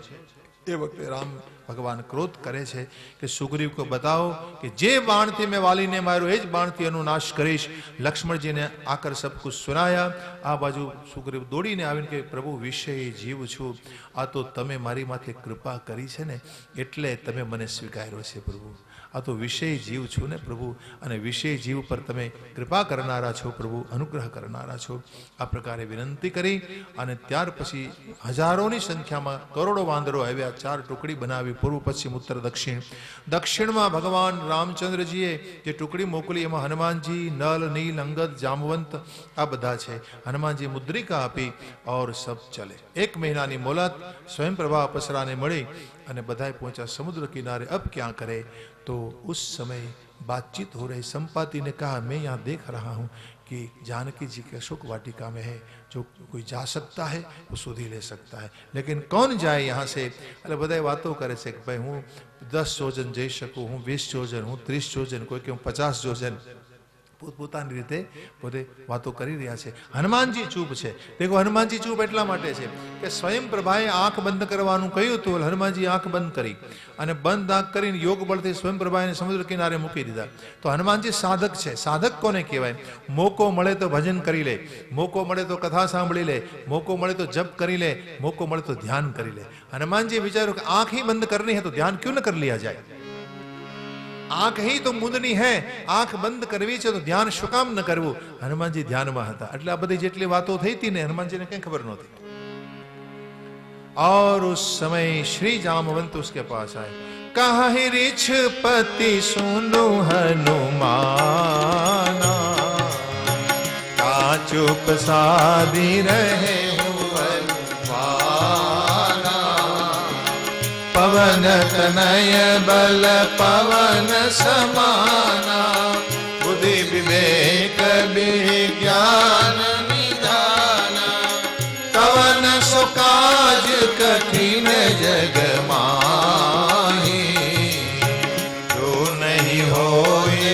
એ વખતે રામ भगवान क्रोध करे छे कि सुग्रीव को बताओ कि जे बाण थी मैं वाली ने मारो ए ज बाण थी एनु नाश करीश. लक्ष्मण जी ने आकर सब कुछ सुनाया. आ बाजू सुग्रीव दौड़ी ने आवीने के प्रभु विषय जीव छू, आ तो तमे मारी माथे कृपा करी छे ने एटले तमे मने स्वीकार्यो छे प्रभु. आ तो विषय जीव छू ने प्रभु, अने विषय जीव पर तमे कृपा करनारा छो प्रभु, अनुग्रह करनारा छो. आ प्रकारे विनंती करी अने त्यार पछी हजारोनी संख्यामां करोड़ो वांदरो आव्या. 4 टुकड़ी बनावी, पूर्व पश्चिम उत्तर दक्षिण. दक्षिणમાં ભગવાન રામચંદ્રજીએ જે ટુકડી મોકલી એમાં હનુમાનજી, નલ, નીલ, અંગદ, જામવંત આ બધા છે. હનુમાનજી મુદ્રિકા આપી और सब चले. 1 મહિનાની મોહલત સ્વયંપ્રભા અપ્સરાને મળી અને બધાએ પહોંચ્યા समुद्र किनारे. अब क्या करे? तो उस समय बातचीत हो रही. संपाति ने कहा मैं यहाँ देख रहा हूँ कि जानकी जी के अशोक वाटिका में है, जो कोई जा सकता है वो सुधी ले सकता है, लेकिन कौन जाए यहाँ से? એટલે બધા વાતો કરે છે કે ભાઈ હું 10 જોજન જઈ શકું, હું 20 જોજન, હું 30 જોજન, કોઈ કે હું 50 જોજન. પોતપોતાની રીતે પોતે વાતો કરી રહ્યા છે. હનુમાનજી ચૂપ છે. દેખો હનુમાનજી ચૂપ એટલા માટે છે કે સ્વયં પ્રભાએ આંખ બંધ કરવાનું કહ્યું હતું. હનુમાનજી આંખ બંધ કરી અને બંધ આંખ કરીને યોગ બળથી સ્વયં પ્રભાને સમુદ્ર કિનારે મૂકી દીધા. તો હનુમાનજી સાધક છે. સાધક કોને કહેવાય? મોકો મળે તો ભજન કરી લે, મોકો મળે તો કથા સાંભળી લે, મોકો મળે તો જપ કરી ले, મોકો મળે તો ધ્યાન કરી ले. હનુમાનજી વિચાર્યું કે આંખ ही बंद करनी है तो ध्यान क्यों न कर लिया जाए? आंख ही तो मुंदनी है, आंख बंद करवी छे तो ध्यान शुं काम न करवुं? हनुमानजी ध्यानमां हता. એટલે આ બધી જેટલી વાતો થઈ હતી ને હનુમાનજીને કંઈ ખબર નહોતી. और उस समय श्री जामवंत उसके पास आए. कहि रिछ पति सुनो हनुमाना, चुप सादी रहे पवन तनय बल पवन समाना,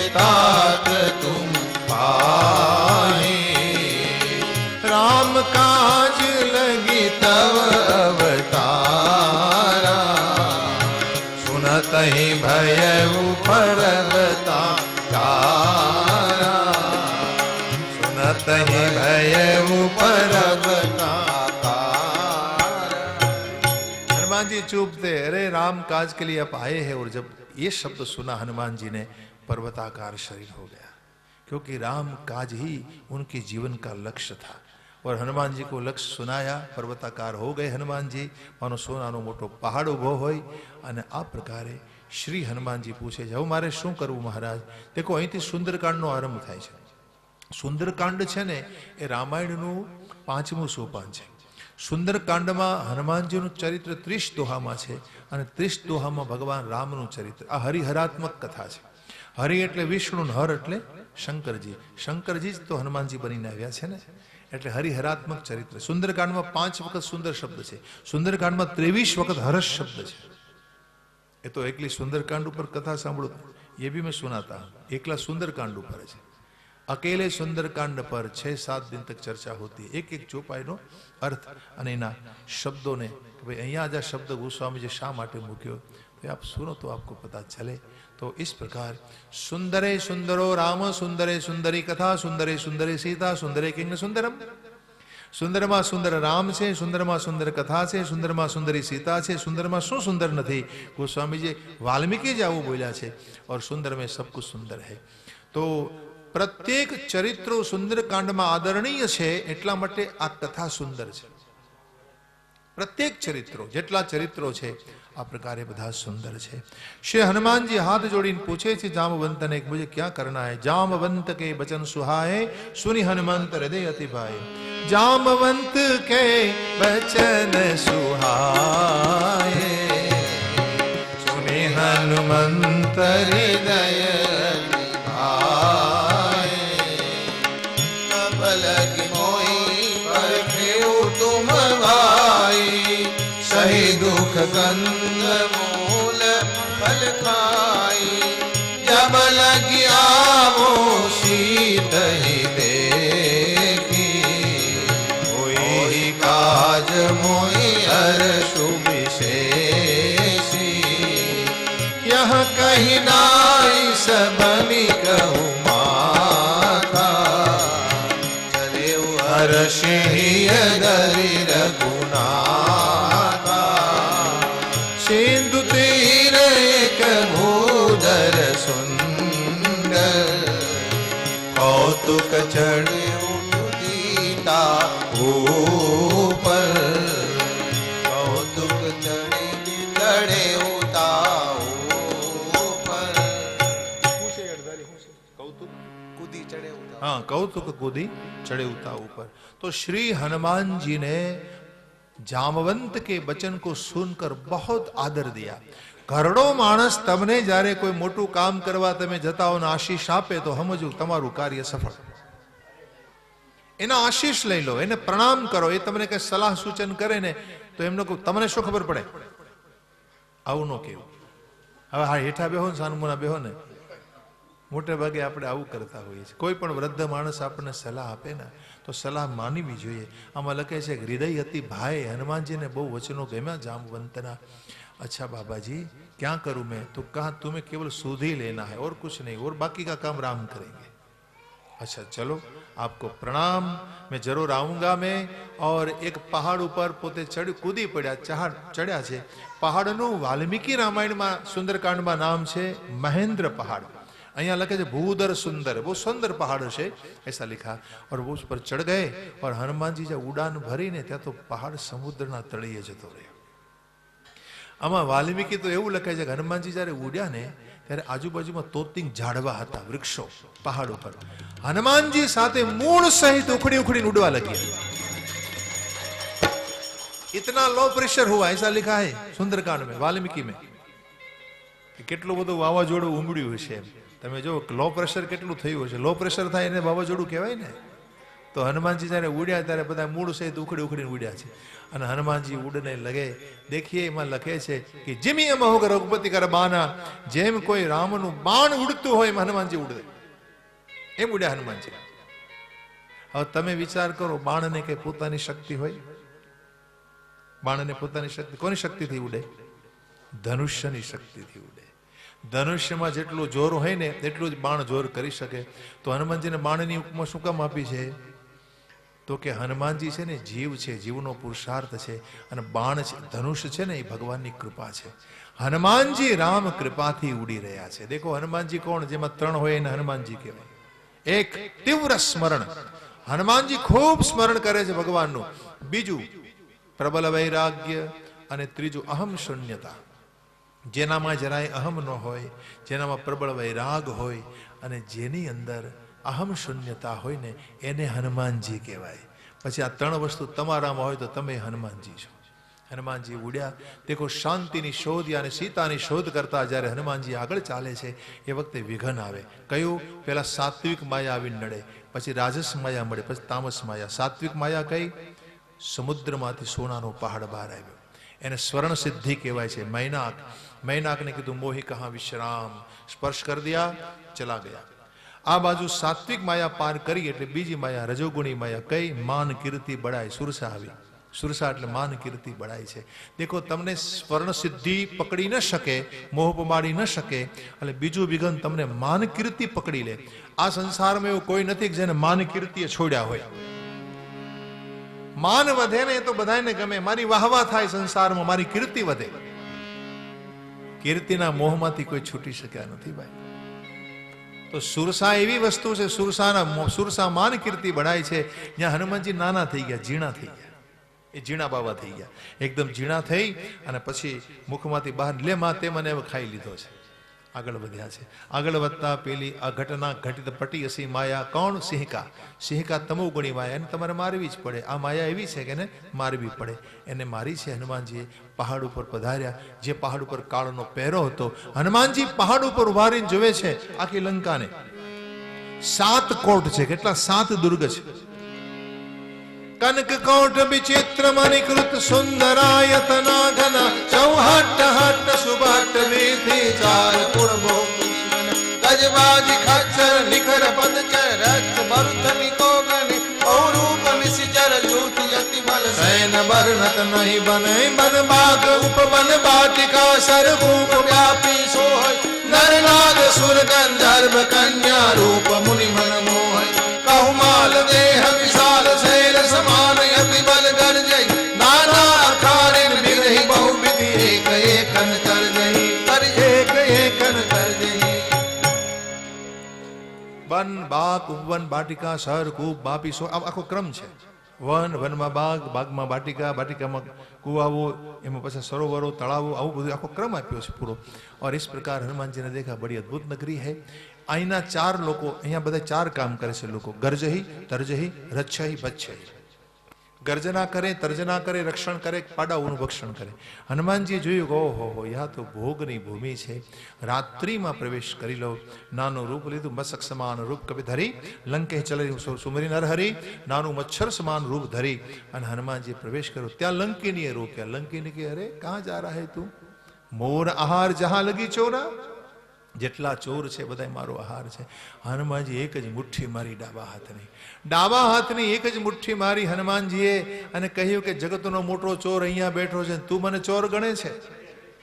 तात तुम पाए, राम काज लगी तव अवतारा, सुनत ही भयउ पर्वता तारा, सुनत ही भयउ पर्वता तारा। हनुमान जी चुप थे। अरे राम काज के लिए आप आए हैं। और जब ये शब्द सुना हनुमान जी ने, पर्वताकार शरीर हो गया, क्योंकि राम काज ही उनके जीवन का लक्ष्य था। और हनुमान जी को लक्ष्य सुनाया, पर्वताकार हो गए हनुमान जी, मानो सोनानो मोटो पहाड़ उभो होय। અને આ પ્રકારે શ્રી હનુમાનજી પૂછે છે, હવે મારે શું કરવું મહારાજ? દેખો, અહીંથી સુંદરકાંડનો આરંભ થાય છે. સુંદરકાંડ છે ને એ રામાયણનું 5મું સોપાન છે. સુંદરકાંડમાં હનુમાનજીનું ચરિત્ર 30 દોહામાં છે અને 30 દોહામાં ભગવાન રામનું ચરિત્ર. આ હરિહરાત્મક કથા છે. હરિ એટલે વિષ્ણુ, હર એટલે શંકરજી. શંકરજી જ તો હનુમાનજી બનીને આવ્યા છે ને, એટલે હરિહરાત્મક ચરિત્ર. સુંદરકાંડમાં 5 વખત સુંદર શબ્દ છે. સુંદરકાંડમાં 23 વખત હર્ષ શબ્દ છે. એ તો એકલી સુંદરકાंड ऊपर कथा सांभळो, ये भी मैं सुनाता हूं. एकला सुंदरकांड ऊपर है, अकेले सुंदरकांड पर 6-7 दिन तक चर्चा होती है. एक एक चौपाईनो अर्थ અને એના શબ્દોને કે ભાઈ અહીંયા જ આ શબ્દ ગોસ્વામીજી શા માટે મૂક્યો, तो आप सुनो तो आपको पता चले. तो इस प्रकार सुंदरे सुंदरो राम, सुंदरे सुंदरी कथा, सुंदरे सुंदरी सीता, सुंदरे किंग सुंदरम. સુંદરમાં સુંદર રામ છે, સુંદરમાં સુંદર કથા છે, સુંદરમાં સુંદરી સીતા છે. સુંદરમાં શું સુંદર નથી? ગોસ્વામીજી વાલ્મીકી જ આવું બોલ્યા છે. और सुंदर में सब कुछ सुंदर है. तो પ્રત્યેક ચરિત્રો સુંદરકાંડમાં આદરણીય છે, એટલા માટે આ કથા સુંદર છે. પ્રત્યેક ચરિત્રો, જેટલા ચરિત્રો છે આ પ્રકારે બધા સુંદર છે. શ્રી હનુમાનજી હાથ જોડીને પૂછે છે જામવંતને કે મુझे क्या करना है? जामवंत के बचन सुहाए, सुनि हनुमंत हृदय अति भाए. जामवंत के बचन सुहाए, सुनि हनुमंत हृदय अति भाए. तब लगी मोई परखेउ तुम भाई, सही दुख कंद मूल फल खाई. जब लगी आवो सीत ही देखी, होई काज मोई हर्षु विशेषी. यह कही नाई सबनी कहूँ माता, चले हर्ष ही धरि रघुनाथा. सिंधु तीर एक भूधर सुंदर, कौतुक चढ़े उठीता ऊपर. कौतुक चढ़े चढ़े उता ऊपर. कौतुक कूदी चढ़े उता. हाँ, कौतुक कूदी चढ़े उता ऊपर. तो श्री हनुमान जी ने जामवंत के वचन को सुनकर बहुत आदर दिया. घरड़ो मानस तमने जारे कोई मोटू काम करवा तमे जता हो ने आशीष आपे तो समझो तमारू कार्य सफल. एना आशीष लई लो, एने प्रणाम करो. ए तमने कई सलाह सूचन करे ने तो एमने को तमने शो खबर पड़े? आवुं नो केवुं. हवे हा हेठा बेहो ने सानमुना बेहो ने, मोटे भागे આપણે આવું કરતા હોઈએ છીએ. કોઈ પણ વૃદ્ધ માણસ આપણને સલાહ આપે ને તો સલાહ માનવી જોઈએ. આમાં લખે છે કે હૃદય અતિ ભાઈ. હનુમાનજીને બહુ વચનો ગમ્યા જામવંતના. अच्छा बाबा जी क्या करूं मैं? तो कहा तुम्हें केवल सूद ही लेना है और कुछ नहीं, और बाकी का काम राम करेंगे. अच्छा चलो, आपको प्रणाम, मैं जरूर आऊंगा मैं. और एक पहाड़ ऊपर पोते कूदी पड़ा, चढ़्या छे. पहाड़નું વાલ્મીકી રામાયણમાં સુંદરકાંડમાં નામ છે મહેન્દ્ર પહાड़. અહીંયા લખે છે ભૂધર સુંદર, બહુ સુંદર પહાड़ છે ऐसा लिखा. और वो उस पर चढ़ गए और हनुमान जी जब उड़ान भरी ने ત્યાં તો પહાड़ સમુદ્રના તળિયે જતો રહ્યો. આમાં વાલ્મીકી તો એવું લખે છે કે હનુમાનજી જ્યારે ઉડ્યા ને ત્યારે આજુબાજુમાં તોતિંગ ઝાડવા હતા, વૃક્ષો પહાડ ઉપર. હનુમાનજી સાથે મૂળ સહિત ઉખડી ઉખડીને ઉડવા लगे. इतना लो प्रेशर हुआ ऐसा लिखा है सुंदरकांड में, वाल्मीकि में. કેટલું બધું વાવાઝોડું ઉમડ્યું હશે. તમે જો લો પ્રેશર કેટલું થયું હશે. લો પ્રેશર થાય એને વાવાઝોડું કહેવાય ને. તો હનુમાનજી જ્યારે ઉડ્યા ત્યારે બધા મૂળ સહિત ઉખડી ઉખડીને ઉડ્યા છે. અને હનુમાનજી ઉડને લગે દેખીએ એમાં લખે છે કે જીમી અમહોગ રઘુપતિ કર બાના, જેમ કોઈ રામનું બાણ ઉડતું હોય એમ હનુમાનજી ઉડે, એમ ઉડ્યા હનુમાનજી. હવે તમે વિચાર કરો, બાણને કઈ પોતાની શક્તિ હોય? બાણને પોતાની શક્તિ કોની શક્તિથી ઉડે? ધનુષ્યની શક્તિથી ઉડે. ધનુષ્યમાં જેટલું જોર હોય ને એટલું જ બાણ જોર કરી શકે. તો હનુમાનજીને બાણની ઉપમા શું કામ આપી છે? તો કે હનુમાનજી છે ને જીવ છે, જીવનો પુરુષાર્થ છે, અને બાણ છે, ધનુષ છે ને એ ભગવાનની કૃપા છે. હનુમાનજી રામ કૃપાથી ઉડી રહ્યા છે. દેખો હનુમાનજી કોણ? જેમાં ત્રણ હોય એને હનુમાનજી કહેવાય. એક તીવ્ર સ્મરણ, હનુમાનજી ખૂબ સ્મરણ કરે છે ભગવાનનું. બીજું પ્રબલ વૈરાગ્ય, અને ત્રીજું અહમ શૂન્યતા. જેનામાં જરાય અહમ ન હોય, જેનામાં પ્રબળ વૈરાગ હોય, અને જેની અંદર અહમ શૂન્યતા હોય ને એને હનુમાનજી કહેવાય. પછી આ ત્રણ વસ્તુ તમારામાં હોય તો તમે હનુમાનજી છો. હનુમાનજી ઉડ્યા. દેખો શાંતિની શોધ અને સીતાની શોધ કરતા જ્યારે હનુમાનજી આગળ ચાલે છે એ વખતે વિઘન આવે. કયું? પેલા સાત્વિક માયા આવીને નડે, પછી રાજસ માયા મળે, પછી તામસ માયા. સાત્વિક માયા કઈ? સમુદ્રમાંથી સોનાનો પહાડ બહાર આવ્યો, એને સ્વર્ણ સિદ્ધિ કહેવાય છે. મૈનાક, મૈનાકને કીધું મોહી કહા વિશ્રામ, સ્પર્શ કરી દિયા ચલા ગયા. આ બાજુ સાત્વિક માયા પાર કરી એટલે બીજી માયા રજોગુણી માયા કઈ? માન કીર્તિ બડાય. સુરસા આવી. સુરસા એટલે માન કીર્તિ બડાય છે. દેખો તમને સ્વર્ણ સિદ્ધિ પકડી ન શકે, મોહ પમાડી ન શકે, અને બીજું વિઘન તમને માન કીર્તિ પકડી લે. આ સંસારમાં એવું કોઈ નથી જેને માન કીર્તિએ છોડ્યા હોય. માન વધે ને તો બધાને ગમે, મારી વાહવા થાય સંસારમાં, મારી કીર્તિ વધે. કીર્તિના મોહમાંથી કોઈ છૂટી શક્યા નથી ભાઈ. તો સુરસા એવી વસ્તુ છે, સુરસા માન કીર્તિ બઢાય છે. જ્યાં હનુમાનજી નાના થઈ ગયા, ઝીણા થઈ ગયા, એ ઝીણા બાવા થઈ ગયા. એકદમ ઝીણા થઈ અને પછી મુખમાંથી બહાર લે માં તે મને હવે ખાઈ લીધો છે. આગળ વધ્યા છે. આગળ વધતા પેલી આ ઘટના ઘટિત પટી હસી માયા. કોણ? સિંહકા. સિંહકા તમોગુણી માયા, એને તમારે મારવી જ પડે. આ માયા એવી છે કે એને મારવી પડે. એને મારી છે હનુમાનજીએ. પહાડ ઉપર પધાર્યા. જે પહાડ ઉપર કાળનો પહેરો હતો, હનુમાનજી પહાડ ઉપર ઉભા રહીને જોવે છે આખી લંકાને. 7 કોટ છે. કેટલા? 7 દુર્ગ છે. કનક કોટ વિચિત્ર મણિકૃત સુંદરાયતના ઘના, ચૌહટ હટ સુભટ વિધિ ચાર પૂર્વો ગજબાજી ખચ્ચર નિખર પદચર રચ મરુત નિકોગને ઔરૂપ નિશચર જૂથ યતિ બલ સૈન બરનત નહીં બને બન બાગ ઉપવન બાટિકા સરભૂપ વ્યાપી સોય નર નાગ સુર ગંધર્વ કન્યા રૂપ મુનિ મન મોહ કૌમાલ દેહ વિશાલ શૈલ સમાન યતિ બલ ગર્જય નાના અખારિન વિરહી બહુ વિધિ એક એકન કર જહી કર એક એકન કર જહી. વન બાગ ઉપવન બાટિકા સર કૂપ બાપી સો, આખો ક્રમ છે. વન, વનમાં બાગ, બાગમાં બાટિકા, બાટિકામાં કુવાઓ, એમાં પછી સરોવરો, તળાવો, આવું બધું આખો ક્રમ આપ્યો છે પૂરો. और इस प्रकार हनुमान जी ने देखा बड़ी अद्भुत नगरी है. અહીંના 4 લોકો, અહીંયા બધા 4 કામ કરે છે લોકો. ગર્જહી, તર્જહી, રચ્છહી, ભચ્છહી. ગર્જના કરે, તર્જના કરે, રક્ષણ કરે, પાડાઓનું ભક્ષણ કરે. હનુમાનજીએ જોયું કે ઓહો હો, યા તો ભોગની ભૂમિ છે. રાત્રિમાં પ્રવેશ કરી લો. નાનું રૂપ લીધું, મસક સમાન રૂપ કભી ધરી, લંકે ચલરી સુમરી નરહરી, નાનું મચ્છર સમાન રૂપ ધરી અને હનુમાનજીએ પ્રવેશ કર્યો. ત્યાં લંકિનીએ રોક્યા. લંકિની કે અરે કહાં જા રહા હે તું? મોર આહાર જહાં લગી ચોરા. જેટલા ચોર છે બધા મારો આહાર છે. હનુમાનજી એક જ મુઠ્ઠી મારી ડાબા હાથની એક જ મુઠ્ઠી મારી હનુમાનજીએ અને કહ્યું કે જગતનો મોટો ચોર અહીંયા બેઠો છે, તું મને ચોર ગણે છે?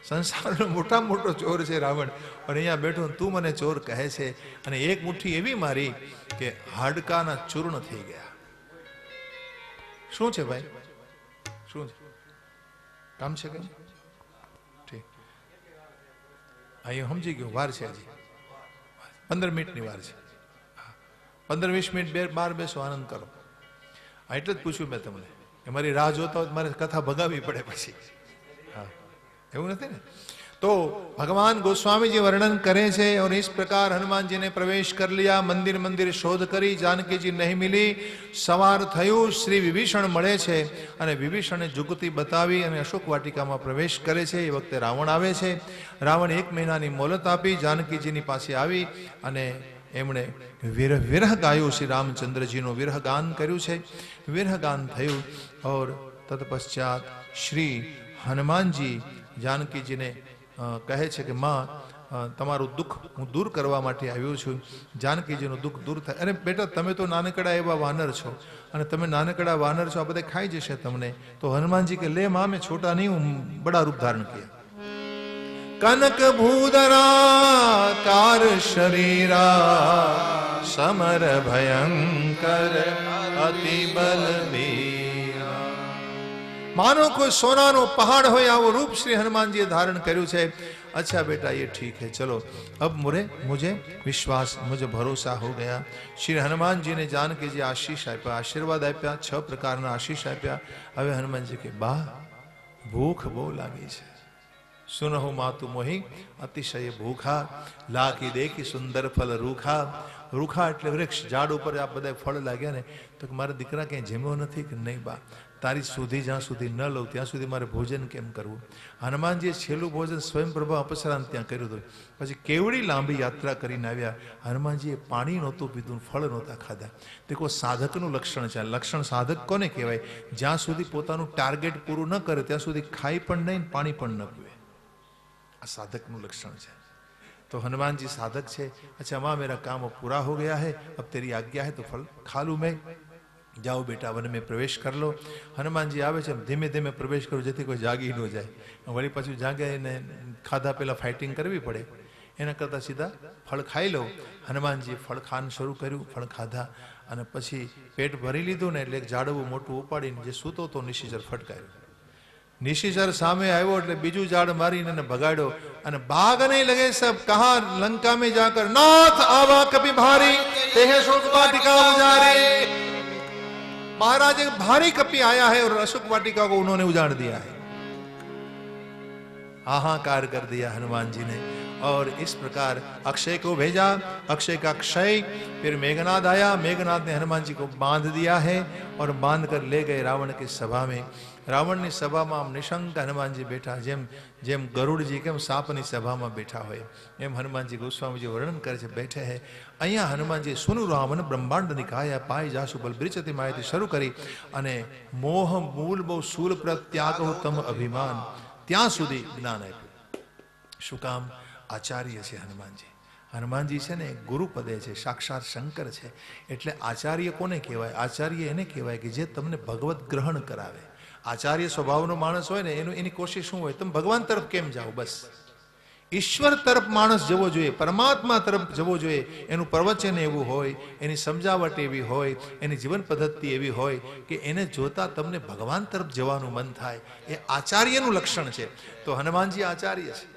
સંસારનો મોટામાં મોટો ચોર છે રાવણ, પણ અહીંયા બેઠો તું મને ચોર કહે છે. અને એક મુઠ્ઠી એવી મારી કે હાડકાના ચૂર્ણ થઈ ગયા. શું છે ભાઈ? શું છે? કામ છે કઈ? અહીંયા સમજી ગયો. વાર છે હજી 15 મિનિટની વાર છે. 15-20 મિનિટ બહાર બેસો, આનંદ કરો. એટલે જ પૂછ્યું મેં તમને કે મારી રાહ જોતા હોય મારે કથા ભગાવવી પડે પછી. હા, એવું નથી ને? तो भगवान गोस्वामी जी वर्णन करे छे और इस प्रकार हनुमान जी ने प्रवेश कर लिया. मंदिर मंदिर शोध करी, जानकी जी नहीं मिली. सवार थયું, श्री विभीषण મળે છે અને વિભીષણે જુગતી બતાવી અને અશોક વાટિકામાં પ્રવેશ કરે છે. એ વખતે રાવણ આવે છે. રાવણ 1 મહિનાની મોહલત આપી, જાનકીજીની પાસે આવી અને એમણે વિરહ ગાયો, શ્રી રામચંદ્રજીનો વિરહ ગાન કર્યું છે. વિરહ ગાન થયું और તત્પશ્ચાત શ્રી હનુમાનજી જાનકીજીને કહે છે કે માં, તમારું દુઃખ હું દૂર કરવા માટે આવ્યો છું. જાનકીજીનું દુઃખ દૂર થાય. અરે બેટા, તમે તો નાનકડા એવા વાનર છો, અને તમે નાનકડા વાનર છો, આ બધા ખાઈ જશે તમને. તો હનુમાનજી કે લે માં, મેં છોટા નહીં હું બડા રૂપ ધારણ કિયા. કનક ભૂધરા કાર શરીરા સમર ભયંકર અતિ બલવીરા. માનો કોઈ સોનાનો પહાડ હોય આવો રૂપ શ્રી હનુમાનજીએ ધારણ કર્યું છે. अच्छा बेटा ये ठीक है, चलो अब मुझे विश्वास, मुझे भरोसा हो गया. श्री हनुमान जी ने जानकी जी आशीष आप्या, आशीर्वाद आप्या, 6 प्रकारना आशीष आप्या. હવે હનુમાનજી કે બા, ભૂખ બહુ લાગી છે. સુનહુ માતુ મોહી અતિશય ભૂખા, લાકી દેખી સુંદર ફલ રૂખા. રૂખા એટલે વૃક્ષ, ઝાડ ઉપર આ બધા ફળ લાગ્યા ને, તો મારા દીકરા ક્યાંય જમ્યો નથી કે નહીં બા, તારી સુધી જ્યાં સુધી ન લઉં ત્યાં સુધી મારે ભોજન કેમ કરવું. હનુમાનજીએ છેલ્લું ભોજન સ્વયંપ્રભા અપસરાને ત્યાં કર્યું હતું. પછી કેવડી લાંબી યાત્રા કરીને આવ્યા. હનુમાનજીએ પાણી નહોતું પીધું, ફળ નહોતા ખાધા. દેખો, સાધકનું લક્ષણ છે. લક્ષણ સાધક કોને કહેવાય? જ્યાં સુધી પોતાનું ટાર્ગેટ પૂરું ન કરે ત્યાં સુધી ખાઈ પણ નહીં, પાણી પણ ન પીવે. આ સાધકનું લક્ષણ છે. तो हनुमान जी साधक છે. अच्छा माँ, मेरा काम अब पूरा हो गया है, अब तेरी आज्ञा है तो फल खा लूँ मैं. जाओ बेटा, वन में प्रवेश कर लो. हनुमान जी આવે છે, ધીમે ધીમે પ્રવેશ કરો જેથી કોઈ જાગી ન જાય. વળી પાછું જાગે ને ખાધા પહેલા ફાઇટિંગ કરવી પડે, એના કરતાં સીધા ફળ ખાઈ લો. હનુમાનજી ફળ ખાવાનું શરૂ કર્યું, ફળ ખાધા અને પછી પેટ ભરી લીધું ને એટલે એક ઝાડવું મોટું ઉપાડીને જે સૂતો તો નિશિચર ફટકાર્યું. નિશિચર સામે આવ્યો એટલે બીજું ઝાડ મારીને એને ભગાડ્યો અને ભાગને લગે સબ. કહા લંકા में जाकर नाथ आवा कभी भारी तेह शोक वाटिका उजारे. महाराज एक भारी कपि आया है और अशोक वाटिका को उन्होंने उजाड़ दिया है. हाहाकार कर दिया हनुमान जी ने. और इस प्रकार अक्षय को भेजा. अक्षय का क्षय. फिर मेघनाद आया. मेघनाद ने हनुमान जी को बांध दिया है और बांध कर ले गए रावण की सभा में. રાવણની સભામાં આમ નિશંક હનુમાનજી બેઠા, જેમ ગરુડજી કેમ સાપની સભામાં બેઠા હોય એમ હનુમાનજી ગોસ્વામીજી વર્ણન કરે છે, બેઠે હે. અહીંયા હનુમાનજી સુનુ રાવણ બ્રહ્માંડ નિકાયા પાય જાસુ બલ બ્રિચતી માહિતી શરૂ કરી અને મોહ મૂલ બહુ શૂલ પ્રત્યાગો તમ અભિમાન ત્યાં સુધી જ્ઞાન આપ્યું. શું કામ? આચાર્ય છે હનુમાનજી. હનુમાનજી છે ને ગુરુપદે છે, સાક્ષાત શંકર છે. એટલે આચાર્ય કોને કહેવાય? આચાર્ય એને કહેવાય કે જે તમને ભગવત ગ્રહણ કરાવે. આચાર્ય સ્વભાવનો માણસ હોય ને એની કોશિશ શું હોય? તમે ભગવાન તરફ કેમ જાઓ? બસ ઈશ્વર તરફ માણસ જવો જોઈએ, પરમાત્મા તરફ જવો જોઈએ. એનું પ્રવચન એવું હોય, એની સમજાવટ એવી હોય, એની જીવન પદ્ધતિ એવી હોય કે એને જોતા તમને ભગવાન તરફ જવાનું મન થાય. એ આચાર્યનું લક્ષણ છે. તો હનુમાનજી આચાર્ય છે.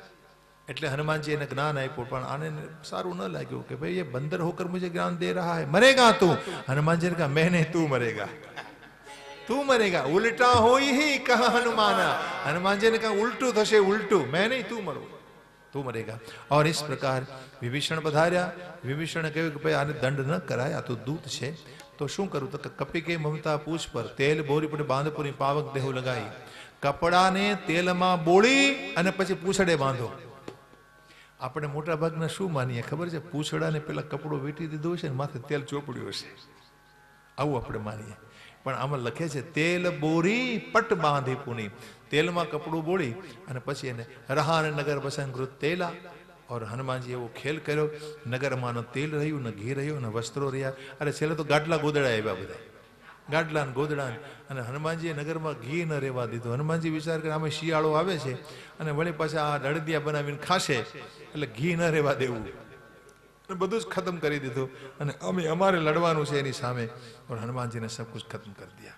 એટલે હનુમાનજી એને જ્ઞાન આપ્યું, પણ આને સારું ન લાગ્યું કે ભાઈ એ બંદર હોકર મુझे જ્ઞાન દે રહા હૈ, મરેગા તું. હનુમાનજી ને કહા મેં નહીં, તું મરેગા, તું મરેગા. ઉલટા હોય ही कहा हनुमाना. हनुमान जी ने कहा उल्टू थशे, उल्टू, मैं नहीं, तू मरो, तू मरेगा. और इस प्रकार विभीषण पधार्या. विभीषण કહ્યું કે ભાઈ આને દંડ ન કરાય, આ તો દૂત છે. તો શું કરું? તો કપી કે મમતા પૂછ પર તેલ બોરી પડે બાંધપુરી પાવક દેહુ લગાઈ. કપડાને તેલમાં બોળી અને પછી પૂછડે બાંધો. આપણે મોટા ભાગના શું માનીએ ખબર છે? પૂછડાને પેલા કપડું વીટી દીધું હશે ને માથે તેલ ચોપડ્યું હશે, આવું આપણે માનીએ. પણ આમાં લખે છે તેલ બોરી પટ બાંધી પુની. તેલમાં કપડું બોળી અને પછી એને રહાન નગર બસંકૃત તેલા. और હનુમાનજી એવો ખેલ કર્યો. નગરમાં ન તેલ રહ્યું, ન ઘી રહ્યું, ન વસ્ત્રો રહ્યા. અરે છેલ્લે તો ગાડલા ગોદડા આવ્યા, બધા ગાડલા ને ગોદડા. અને હનુમાનજીએ નગરમાં ઘી ન રહેવા દીધું. હનુમાનજી વિચાર કરે આમે શિયાળો આવે છે અને વળી પાછા આ દળદિયા બનાવીને ખાશે એટલે ઘી ન રહેવા દેવું. બધું જ ખતમ કરી દીધું અને અમારે લડવાનું છે એની સામે. और हनुमान जी ने सब कुछ खत्म कर दिया.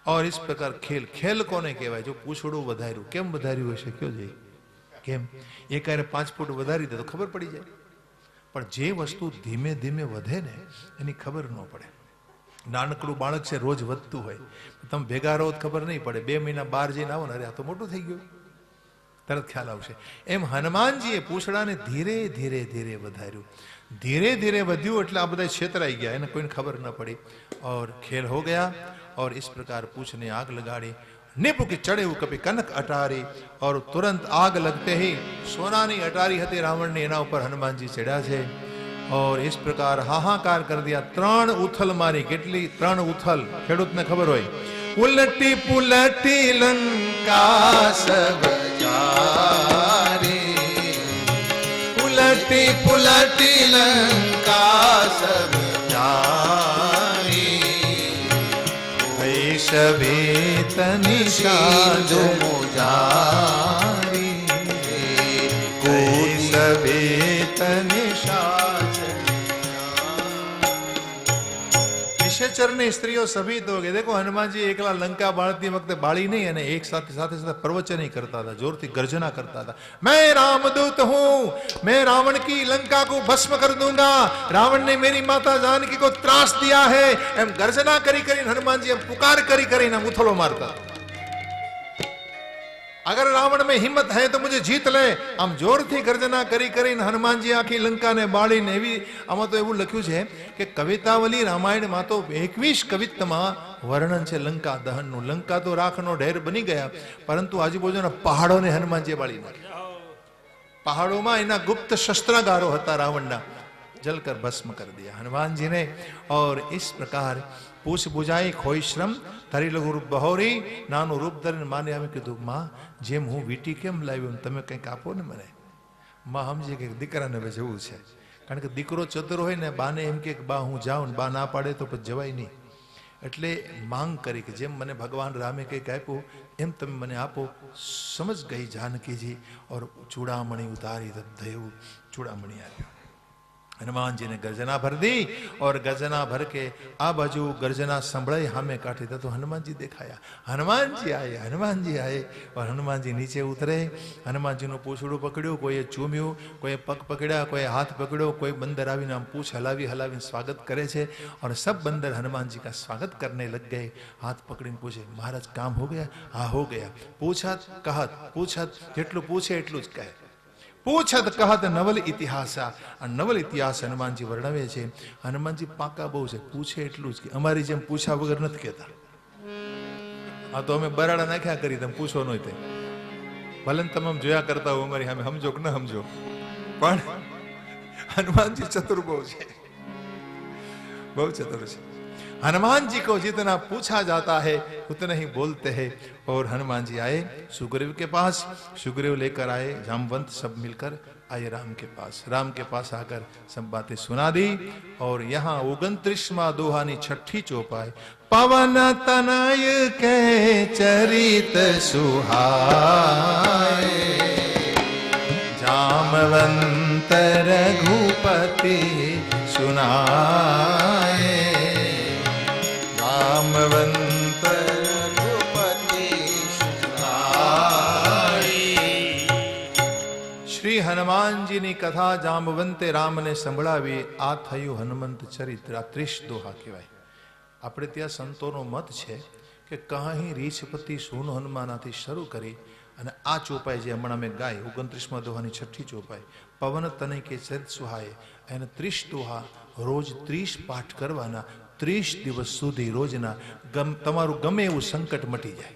और इस प्रकार खेल कोने कहेवाय? जो पूछड़ું વધાર્યું. કેમ વધાર્યું હશે? કયો જઈ કેમ? એક આરે 5 ફૂટ વધારી દે તો ખબર પડી જાય. પણ જે વસ્તુ ધીમે ધીમે વધે ને એની ખબર ન પડે. નાનકડું બાળક છે, રોજ વધતું હોય, તમે ભેગા રહો ખબર નહીં પડે. 2 મહિના બહાર જઈને આવો ને, અરે આ તો મોટું થઈ ગયું, તરત ખ્યાલ આવશે. એમ હનુમાનજીએ પૂછડાને ધીરે ધીરે ધીરે વધાર્યું. धीरे धीरे વધ્યું એટલે આ બધા છેતરાઈ ગયા, એને કોઈને ખબર ન પડી. और खेल हो गया. और इस प्रकार पूछ ने आग लगाड़ी. निप के चढ़े हुए कभी कनक अटारी. और तुरंत आग लगते ही सोनानी अटारी हती रावण ने, एना ऊपर हनुमानजी चढ़्या छे. और इस प्रकार हाहाकार कर दिया। 3 उथल मारी। કેટલી? 3 उथल। ખેડૂતને ખબર હોય। ઉલટી પુલટી લંકા સબ જારી, ઉલટી પુલટી લંકા સબ જારી, સભે તનિષા જો મુજારી, સભે તનિષા। निशाचर ने स्त्रियों सभी तो देखो हनुमान जी एकला लंका बाळती वक्त बाળી नहीं, અને एक साथ साथ प्रवचन ही करता था, जोर थी गर्जना करता था। मैं रामदूत हूं, मैं रावण की लंका को भस्म कर दूंगा, रावण ने मेरी माता जानकी को त्रास दिया है, एम गर्जना करी करी हनुमान जी पुकार करी करी उथलो मारता। अगर रावण में हिम्मत है तो मुझे जीत ले, आम जोर थी गर्जना करी करी हनुमान जी आखी लंका ने बाળી ने एवी। आम तो एवं लख्यु छे कि कवितावली रामायण में तो 21 कविता में वर्णन है लंका दहन नु। लंका तो राखनो ढेर बनी गया, परंतु आजूबाजूना पहाड़ों ने हनुमान जी बाળી नाख्या। पहाड़ों में एना गुप्त शस्त्रागारो हता रावणना, जलकर भस्म कर दिया हनुमान जी ने। और इस प्रकार पूछ बुझाई खोई श्रम धरी लघु रूप बहोरी, नानु रूप धरी माने आमे कीधुं मां जेम हूँ वीटी केम लाव्यो तमे कंईक आपो ने मने। मां समझे के दीकराने હવે જવું છે, કારણ કે દીકરો ચતુર હોય ને બાને એમ કે બા હું જાઉં, બા ના પાડે તો પછી જવાય નહીં, એટલે માંગ કરી કે જેમ મને ભગવાન રામે કંઈક આપ્યું એમ તમે મને આપો। સમજ ગઈ जानकी जी और चूड़ामणि उतारी तब देव चूड़ामणि आप्यो। हनुमान जी ने गर्जना भर दी और गर्जना भर के आ बाजू गर्जना संभळाई हामे काठी तो हनुमान जी देखाया। हनुमान जी आए, हनुमान जी आए। और हनुमान जी नीचे उतरे, हनुमान जी नु पूछड़ू पकड़्यू, कोई चूम्यू, कोई पग पकड़ा, कोई हाथ पकड़ो, कोई बंदर आवीने आम पूछ हलावी हलावी स्वागत करे छे। और सब बंदर हनुमान जी का स्वागत करने लग गए। हाथ पकड़ीने पूछे महाराज काम हो गया? हाँ हो गया। पूछत कहत, पूछत जेटलू पूछे एटलू ज कहे, पूछत कहत नवल इतिहास। आ नवल इतिहास हनुमान जी वर्णवे छे। हनुमान जी पाका बहु छे, पूछे एटलू ज के, अमारी जेम पूछा वगर नथी कहेता। आ तो अमे बराड़ा नाख्या करी, तम पूछो नहीं ते भले तमाम जोया करता हो अमारी हमें समझो कि न समझो, पण हनुमान जी चतुर बहु छे, बहु चतुर छे। हनुमान जी को जितना पूछा जाता है उतना ही बोलते हैं। और हनुमान जी आए सुग्रीव के पास, सुग्रीव लेकर आए, जामवंत सब मिलकर आए राम के पास। राम के पास आकर सब बातें सुना दी। और यहाँ 29वां दोहानी 6ठी चौपाई। पवन तनय के चरित सुहाए, जामवंत रघुपति सुनाए, जामवंत रघुपति सुनाए। श्री हनुमान जी ની કથા જામવંતે રામને સંભળાવી। આ થયું હનુમંત ચરિત્ર। આ 30 દોહા કહેવાય। આપણે ત્યાં સંતોનો મત છે કે કહી રીછપતિ સુન હનુમાનાથી શરૂ કરી અને આ ચોપાઈ જે હમણાં મેં ગાય 29મા દોહાની 6ઠી ચોપાઈ પવન તનય કે ચરિત સુહાય, એને 30 દોહા રોજ 30 પાઠ કરવાના। 30 દિવસ સુધી રોજના તમારું ગમે એવું સંકટ મટી જાય।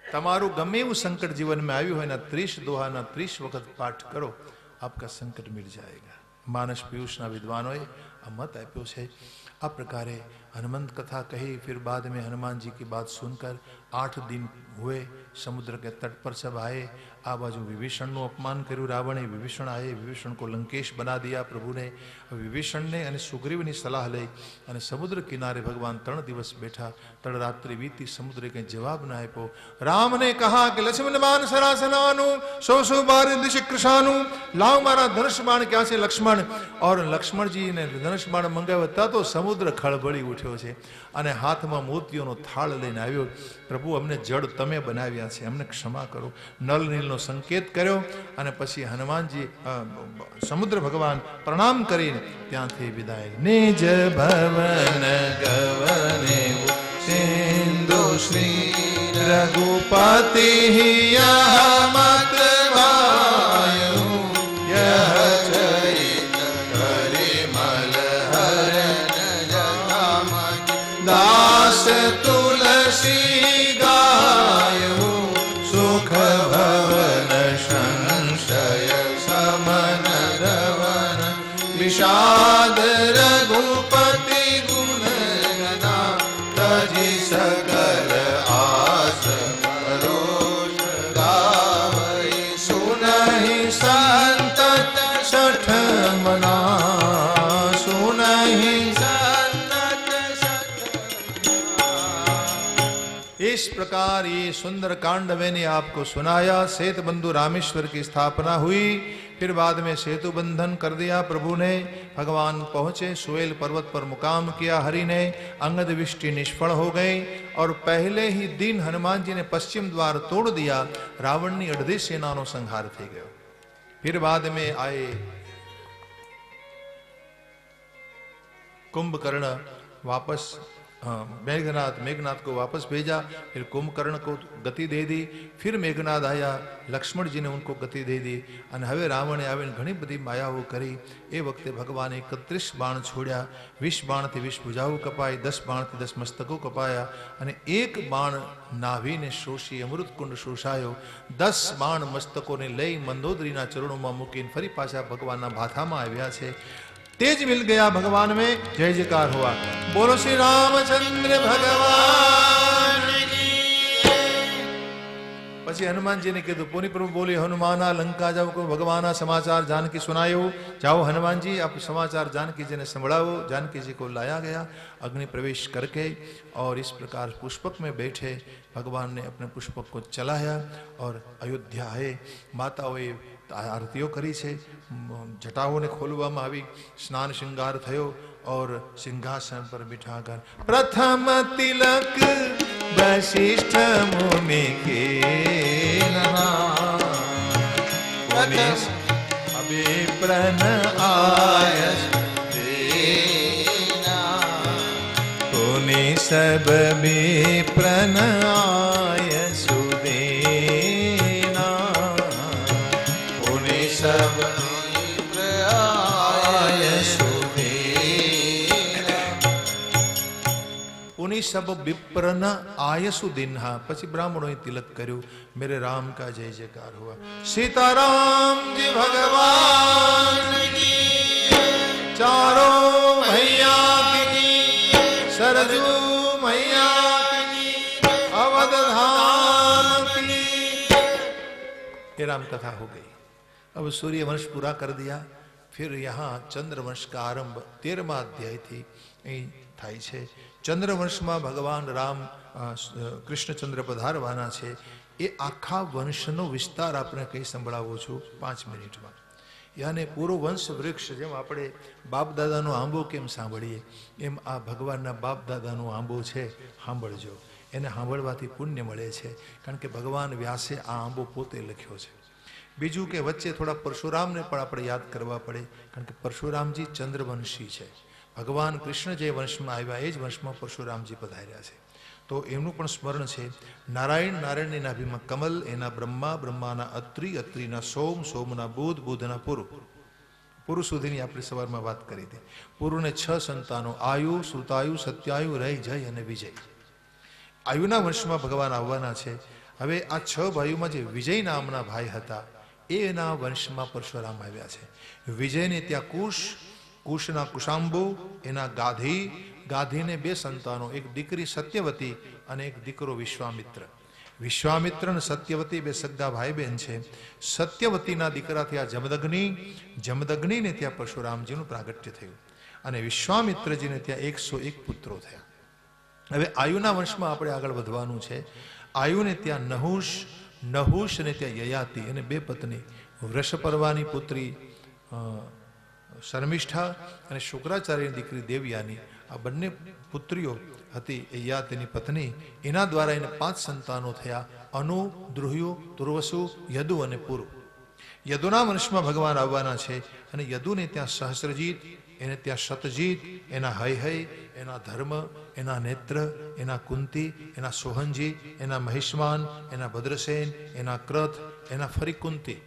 તમારું ગમે એવું સંકટ जीवन में આવ્યું હોય ને 30 દોહાના 30 વખત પાઠ કરો, आपका संकट मिट जाएगा। मानस पीयूषना विद्वानों आ मत आप्यो छे। आ प्रकारे हनुमंत कथा कही। फिर बाद में हनुमान जी की बात सुनकर 8 दिन हुए समुद्र के तट पर सब आए। आ बाजू विभीषण नु अपमान कर्यु रावणे। विभीषण आए, विभीषण को लंकेश बना दिया प्रभु ने। विभीषण ने અને સુગ્રીવની સલાહ લઈ અને સમુદ્ર કિનારે ભગવાન 3 દિવસ बैठा। तड़रात्रि बीती, समुद्र के जवाब न आप्यो। राम ने कहा कि लक्ष्मण बाण सरासनानु सौ सौ बार दिश कृषानु, लाओ मारा धनुष बाण क्या से लक्ष्मण। और लक्ष्मण जी ने धनुष बाण मंगाव्या तो समुद्र खळबળી उठ्यो छे અને હાથમાં મોતીઓનો થાળ લઈને આવ્યો। પ્રભુ અમને જળ તમે બનાવ્યા છે, અમને ક્ષમા કરો। નલ નીલનો સંકેત કર્યો અને પછી હનુમાનજી સમુદ્ર ભગવાન પ્રણામ કરીને ત્યાંથી વિદાય। નિજ ભવન ગવને સિંધુ શ્રી રઘુપતિ યહ મત વાયુ યહ ચરિત પરિમલ दास तुलसी गायो, सुख भवन संशय समन धवन रघुपति गुण गना तजी सकल आस परोष गावै सुनहि संतत सठ मना सुनहि संतत सठ मना। इस प्रकार ये सुंदर कांड मैंने आपको सुनाया। सेत बंधु रामेश्वर की स्थापना हुई, फिर बाद में सेतु बंधन कर दिया प्रभु ने। भगवान पहुंचे, सुएल पर्वत पर मुकाम किया हरि ने। अंगद विष्टि निष्फल हो गई और पहले ही दिन हनुमान जी ने पश्चिम द्वार तोड़ दिया। रावण ની અડધી સેનાનો સંહાર થઈ ગયો। फिर बाद में आए कुंभकर्ण, वापस मेघनाथ को वापस भेजा। फिर कुंभकर्ण को गति दे दी। फिर मेघनाथ आया, लक्ष्मण जी ने उनको गति दे दी। અને હવે રાવણે આવીને ઘણી બધી માયાઓ કરી। એ વખતે ભગવાને 31 બાણ છોડ્યા। 20 બાણથી 20 ભુજાઓ કપાઈ, 10 બાણથી 10 મસ્તકો કપાયા અને એક બાણ નાભીને શોષી અમૃત કુંડ શોષાયો। 10 બાણ મસ્તકોને લઈ મંદોદરીના ચરણોમાં મૂકીને ફરી પાછા ભગવાનના ભાથામાં આવ્યા છે। तेज मिल गया भगवान में। जय जयकार हुआ। बोलो श्री रामचंद्र भगवान की। પછી હનુમાનજીને કીધું, પુનિ પ્રભુ બોલે હનુમાના લંકા જાઓ को भगवाना समाचार जानकी सुनायो। जाओ हनुमान जी आप समाचार जानकी जी ने संभળાવો। जानकी जी को लाया गया अग्नि प्रवेश करके और इस प्रकार पुष्पक में बैठे भगवान ने अपने पुष्पक को चलाया और अयोध्या है। माताओं आरतीओ करी છે, જટાઓને ખોલવામાં આવી, સ્નાન શૃંગાર થયો और सिंहासन पर बिठाकर प्रथम तिलक वशिष्ठ मुनि के अभी प्रण आयस पुनि सब भी प्रण आयसु देना पुनि सब सब विप्रन आयसु दिन्हा। પછી બ્રાહ્મણોએ તિલક કર્યું। मेरे राम का जय जयकार हुआ। सीताराम जी भगवान की, चारों भैया की, सरजू मैया की, अवध धाम की। ये राम कथा हो गई। अब सूर्य वंश पूरा कर दिया। फिर यहाँ चंद्रवंश का आरंभ 13वां अध्याय थी થાય છે। ચંદ્રવંશમાં ભગવાન રામ કૃષ્ણચંદ્ર પધારવાના છે। એ આખા વંશનો વિસ્તાર આપણે કંઈ સંભળાવું છું 5 મિનિટમાં। યાને પૂરો વંશ વૃક્ષ, જેમ આપણે બાપ દાદાનો આંબો કેમ સાંભળીએ એમ આ ભગવાનના બાપ દાદાનો આંબો છે, સાંભળજો। એને સાંભળવાથી પુણ્ય મળે છે, કારણ કે ભગવાન વ્યાસે આ આંબો પોતે લખ્યો છે। બીજું કે વચ્ચે થોડા પરશુરામને પણ આપણે યાદ કરવા પડે, કારણ કે પરશુરામજી ચંદ્રવંશી છે। ભગવાન કૃષ્ણ જે વંશમાં આવ્યા એ જ વંશમાં પરશુરામજી પધાર્યા છે, તો એમનું પણ સ્મરણ છે। નારાયણ, નારાયણની નાભીમાં કમલ, એના બ્રહ્મા, બ્રહ્માના અત્રિ, અત્રિના સોમ, સોમના બુધ, બુધના પુરુ। પુરુ સુધીની આપણે સવારમાં વાત કરી હતી। પુરુને 6 સંતાનો, આયુ, શ્રુતાયુ, સત્યાયુ, રય, જય અને વિજય। આયુના વંશમાં ભગવાન આવવાના છે। હવે આ 6 ભાઈઓમાં જે વિજય નામના ભાઈ હતા એના વંશમાં પરશુરામ આવ્યા છે। વિજયને ત્યાં કુશ, કુશના કુશાંબુ, એના ગાધી, ગાધીને 2 સંતાનો, એક દીકરી સત્યવતી અને એક દીકરો વિશ્વામિત્ર। વિશ્વામિત્ર અને સત્યવતી 2 સગા ભાઈ બહેન છે। સત્યવતીના દીકરા થયા જમદગ્નિ, જમદગ્નિને ત્યાં પરશુરામજીનું પ્રાગટ્ય થયું અને વિશ્વામિત્રજીને ત્યાં 101 પુત્રો થયા। હવે આયુના વંશમાં આપણે આગળ વધવાનું છે। આયુને ત્યાં નહુષ, નહુષને ત્યાં યયાતિ અને 2 પત્ની, વૃષપર્વાની પુત્રી શર્મિષ્ઠા અને શુક્રાચાર્યની દીકરી દેવયાની, આ બંને પુત્રીઓ હતી યયાતિની પત્ની। એના દ્વારા એને 5 સંતાનો થયા, અનુ, દ્રુહ્યુ, તુર્વસુ, યદુ અને પુરુ। યદુના વંશમાં ભગવાન આવવાના છે અને યદુને ત્યાં સહસ્રજીત, એને ત્યાં શતજીત, એના હૈહય, એના ધર્મ, એના નેત્ર, એના કુંતી, એના સોહનજી, એના મહિષ્માન, એના ભદ્રસેન, એના ક્રથ, એના ફરી કુંતી,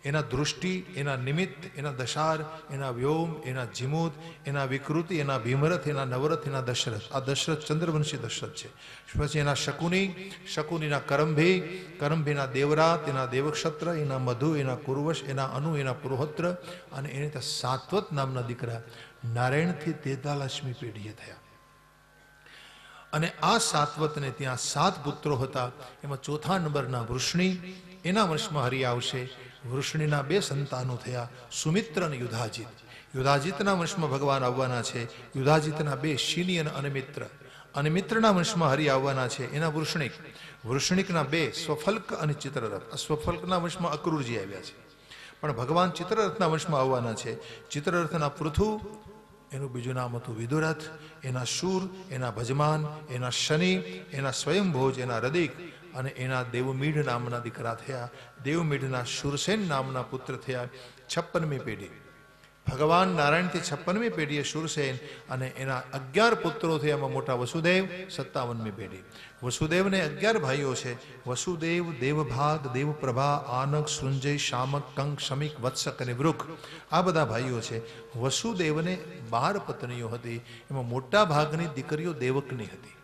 એના દૃષ્ટિ, એના નિમિત્ત, એના દશાર, એના વ્યોમ, એના જીમૂત, એના વિકૃતિ, એના ભીમરથ, એના નવરથ, એના દશરથ। આ દશરથ ચંદ્રવંશી દશરથ છે। પછી એના શકુની, શકુનીના કરંભી, કરંભીના દેવરાત, એના દેવક્ષત્ર, એના મધુ, એના કુર્વશ, એના અનુ, એના પુરોહત્ર અને એને ત્યાં સાત્વત નામના દીકરા। નારાયણથી 43મી પેઢીએ થયા. અને આ સાતવતને ત્યાં 7 પુત્રો હતા. એમાં ચોથા નંબરના વૃષ્ણિ, એના વંશમાં હરિ આવશે. વૃષ્ણિના 2 સંતાનો થયા, સુમિત્ર અને યુધાજીત. યુધાજીતના વંશમાં ભગવાન આવવાના છે. યુધાજીતના 2 શિની અને અનમિત્ર. અનમિત્રના વંશમાં હરિ આવવાના છે, એના વૃષ્ણિક. વૃષ્ણિકના 2 સ્વફલ્ક અને ચિત્રરથ. સ્વફલ્કના વંશમાં અક્રૂરજી આવ્યા છે, પણ ભગવાન ચિત્રરથના વંશમાં આવવાના છે. ચિત્રરથના પૃથુ, એનું બીજું નામ હતું વિદુરથ. એના શૂર, એના ભજમાન, એના શનિ, એના સ્વયંભોજ, એના રદિક અને એના દેવમીઢ નામના દીકરા થયા. દેવમીઢના શૂરસેન નામના પુત્ર થયા. 56મી પેઢી ભગવાન નારાયણથી 56મી પેઢીએ શૂરસેન અને એના 11 પુત્રો થયા. એમાં મોટા વસુદેવ. 57મી પેઢી વસુદેવને 11 ભાઈઓ છે. વસુદેવ, દેવભાગ, દેવપ્રભા, આનક, સૃંજય, શામક, કંક, શમિક, વત્સક અને વૃક, આ બધા ભાઈઓ છે. વસુદેવને 12 પત્નીઓ હતી. એમાં મોટા ભાગની દીકરીઓ દેવકની હતી.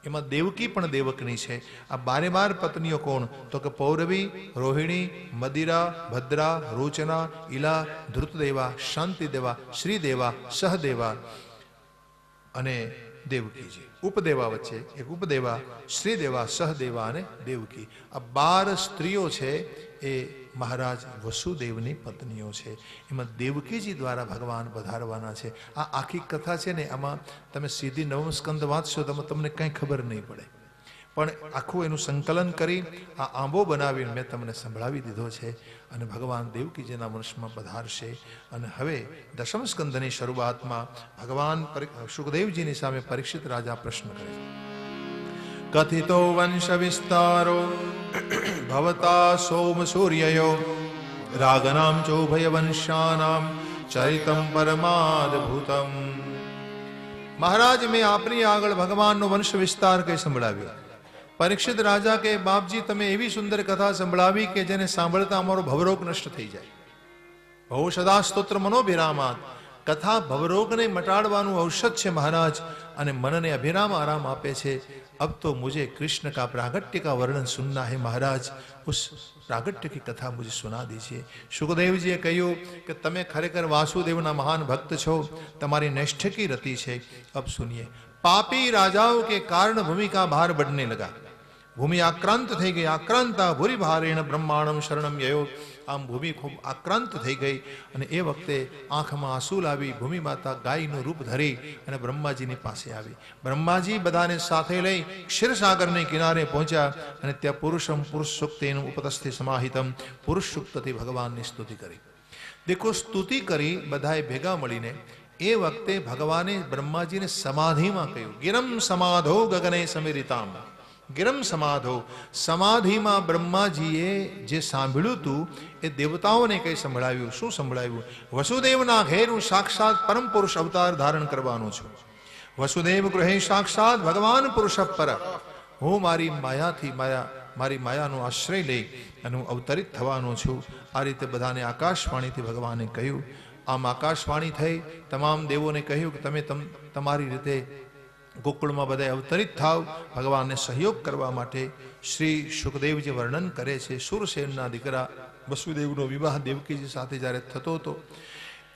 એમાં દેવકી પણ દેવકની છે. આ 12 પત્નીઓ કોણ? તો કે પૌરવી, રોહિણી, મદિરા, ભદ્રા, રોચના, ઈલા, ધૃતદેવા, શાંતિદેવા, શ્રીદેવા, સહદેવા અને દેવકીજી. ઉપદેવા વચ્ચે એક ઉપદેવા, શ્રીદેવા, સહદેવા અને દેવકી. આ 12 સ્ત્રીઓ છે એ મહારાજ વસુદેવની પત્નીઓ છે. એમાં દેવકીજી દ્વારા ભગવાન પધારવાના છે. આ આખી કથા છે ને, આમાં તમે સીધી 9મ સ્કંદ વાંચશો તો તમને કંઈ ખબર નહીં પડે, પણ આખું એનું સંકલન કરી આ આંબો બનાવીને મેં તમને સંભળાવી દીધો છે. અને ભગવાન દેવકીજીના વંશમાં પધારશે. અને હવે 10મ સ્કંદની શરૂઆતમાં ભગવાન સુખદેવજીની સામે પરીક્ષિત રાજા પ્રશ્ન કરે છે. કથિતો વંશ વિસ્તારો ભવતા સોમ સૂર્યયો રાગનામ ચોભય વંશાનામ ચરિતમ પરમાદભૂતમ. મહારાજ, મેં આપની આગળ ભગવાનનો વંશ વિસ્તાર કઈ સંભળાવ્યો. પરીક્ષિત રાજા કે બાપજી, તમે એવી સુંદર કથા સંભળાવી કે જેને સાંભળતા અમારો ભવરોગ નષ્ટ થઈ જાય. ભવ સદા સ્તોત્ર મનોભિરામાત. કથા ભવરોગને મટાડવાનું ઔષધ છે મહારાજ, અને મનને અભિરામ આરામ આપે છે. अब तो मुझे कृष्ण का प्रागट्य का वर्णन सुनना है महाराज, उस प्रागट्य की कथा मुझे सुना दीजिए. સુખદેવજીએ કહ્યું કે તમે ખરેખર વાસુદેવના મહાન ભક્ત છો, તમારી નૈષ્ઠ की रति છે. अब सुनिए. पापी राजाओं के कारण भूमि का भार बढ़ने लगा. भूमि आक्रांत થઈ ગઈ. આક્રાંતા ભૂરી ભારેણ બ્રહ્માણમ શરણમ યયો. આમ ભૂમિ ખૂબ આક્રાંત થઈ ગઈ. અને એ વખતે આંખમાં આંસુ લાવી ભૂમિ માતા ગાયનું રૂપ ધરી અને બ્રહ્માજીની પાસે આવી. બ્રહ્માજી બધાને સાથે લઈ ક્ષીરસાગરની કિનારે પહોંચ્યા અને ત્યાં પુરુષમ પુરુષ સૂક્તેનું ઉપતસ્થિ સમાહિતમ, પુરુષ સૂક્તથી ભગવાનની સ્તુતિ કરી. દેખો, સ્તુતિ કરી બધાએ ભેગા મળીને એ વખતે ભગવાને બ્રહ્માજીને સમાધિમાં કહ્યું. ગિરમ સમાધો ગગને સમિરિતામ. ગિરમ સમાધો. સમાધિમાં બ્રહ્માજીએ જે સાંભળ્યું હતું એ દેવતાઓને કઈ સંભળાવ્યું. શું સંભળાવ્યું? વસુદેવના ઘેર હું સાક્ષાત પરમ પુરુષ અવતાર ધારણ કરવાનો છું. વસુદેવ ગૃહે સાક્ષાત ભગવાન પુરુષ પર. હું મારી માયાથી મારી માયાનો આશ્રય લઈ અને હું અવતરિત થવાનો છું. આ રીતે બધાને આકાશવાણીથી ભગવાને કહ્યું. આમ આકાશવાણી થઈ તમામ દેવોને કહ્યું કે તમે તમારી રીતે ગોકુળમાં બધા અવતરિત થાવ. ભગવાનને સહયોગ કરવા માટે શ્રી સુખદેવજી વર્ણન કરે છે. સુરસેનના દીકરા વસુદેવનો વિવાહ દેવકીજી સાથે જ્યારે થતો હતો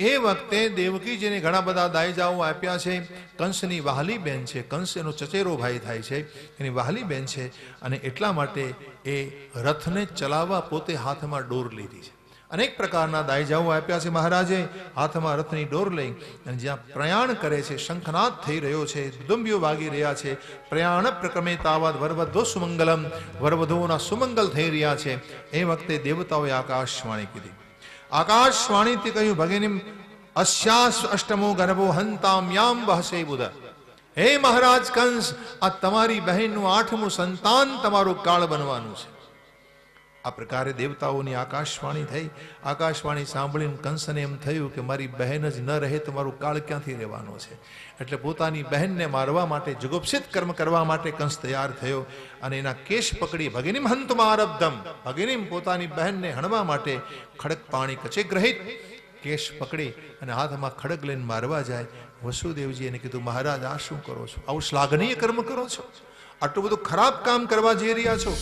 એ વખતે દેવકીજીને ઘણા બધા દાયજાઓ આપ્યા છે. કંસની વહાલી બેન છે. કંસ એનો ચચેરો ભાઈ થાય છે, એની વહાલી બેન છે. અને એટલા માટે એ રથને ચલાવવા પોતે હાથમાં ડોર લીધી છે. અનેક પ્રકારના દાયજાઓ આપ્યા છે મહારાજે. હાથમાં રથની ડોર લઈ અને જ્યાં પ્રયાણ કરે છે, શંખનાદ થઈ રહ્યો છે, દુંબીઓ વાગી રહ્યા છે. પ્રયાણ પ્રક્રમે તાવત વરવધો સુમંગલમ. વરવધુઓના સુમંગલ થઈ રહ્યા છે. એ વખતે દેવતાઓએ આકાશવાણી કીધી. આકાશવાણીથી કહ્યું, ભગિનીમ અસ્યાસ અષ્ટમો ગર્ભો હંતામ યામ વહસે બુધ. હે મહારાજ કંસ, આ તમારી બહેનનું 8મું સંતાન તમારું કાળ બનવાનું છે. આ પ્રકારે દેવતાઓની આકાશવાણી થઈ. આકાશવાણી સાંભળીને કંસને એમ થયું કે મારી બહેન જ ન રહે તો મારું કાળ ક્યાંથી રહેવાનો છે. એટલે પોતાની બહેનને મારવા માટે, જુગુપ્સિત કર્મ કરવા માટે કંસ તૈયાર થયો અને એના કેશ પકડી ભગિનીમ હંતમારબ્ધમ. ભગિનીમ પોતાની બહેનને હણવા માટે ખડક પાણી કચે ગ્રહિત કેશ પકડી અને હાથમાં ખડક લઈને મારવા જાય. વસુદેવજી એને કીધું, મહારાજ આ શું કરો છો? આવું શ્લાઘનીય કર્મ કરો છો? આટલું બધું ખરાબ કામ કરવા જઈ રહ્યા છો?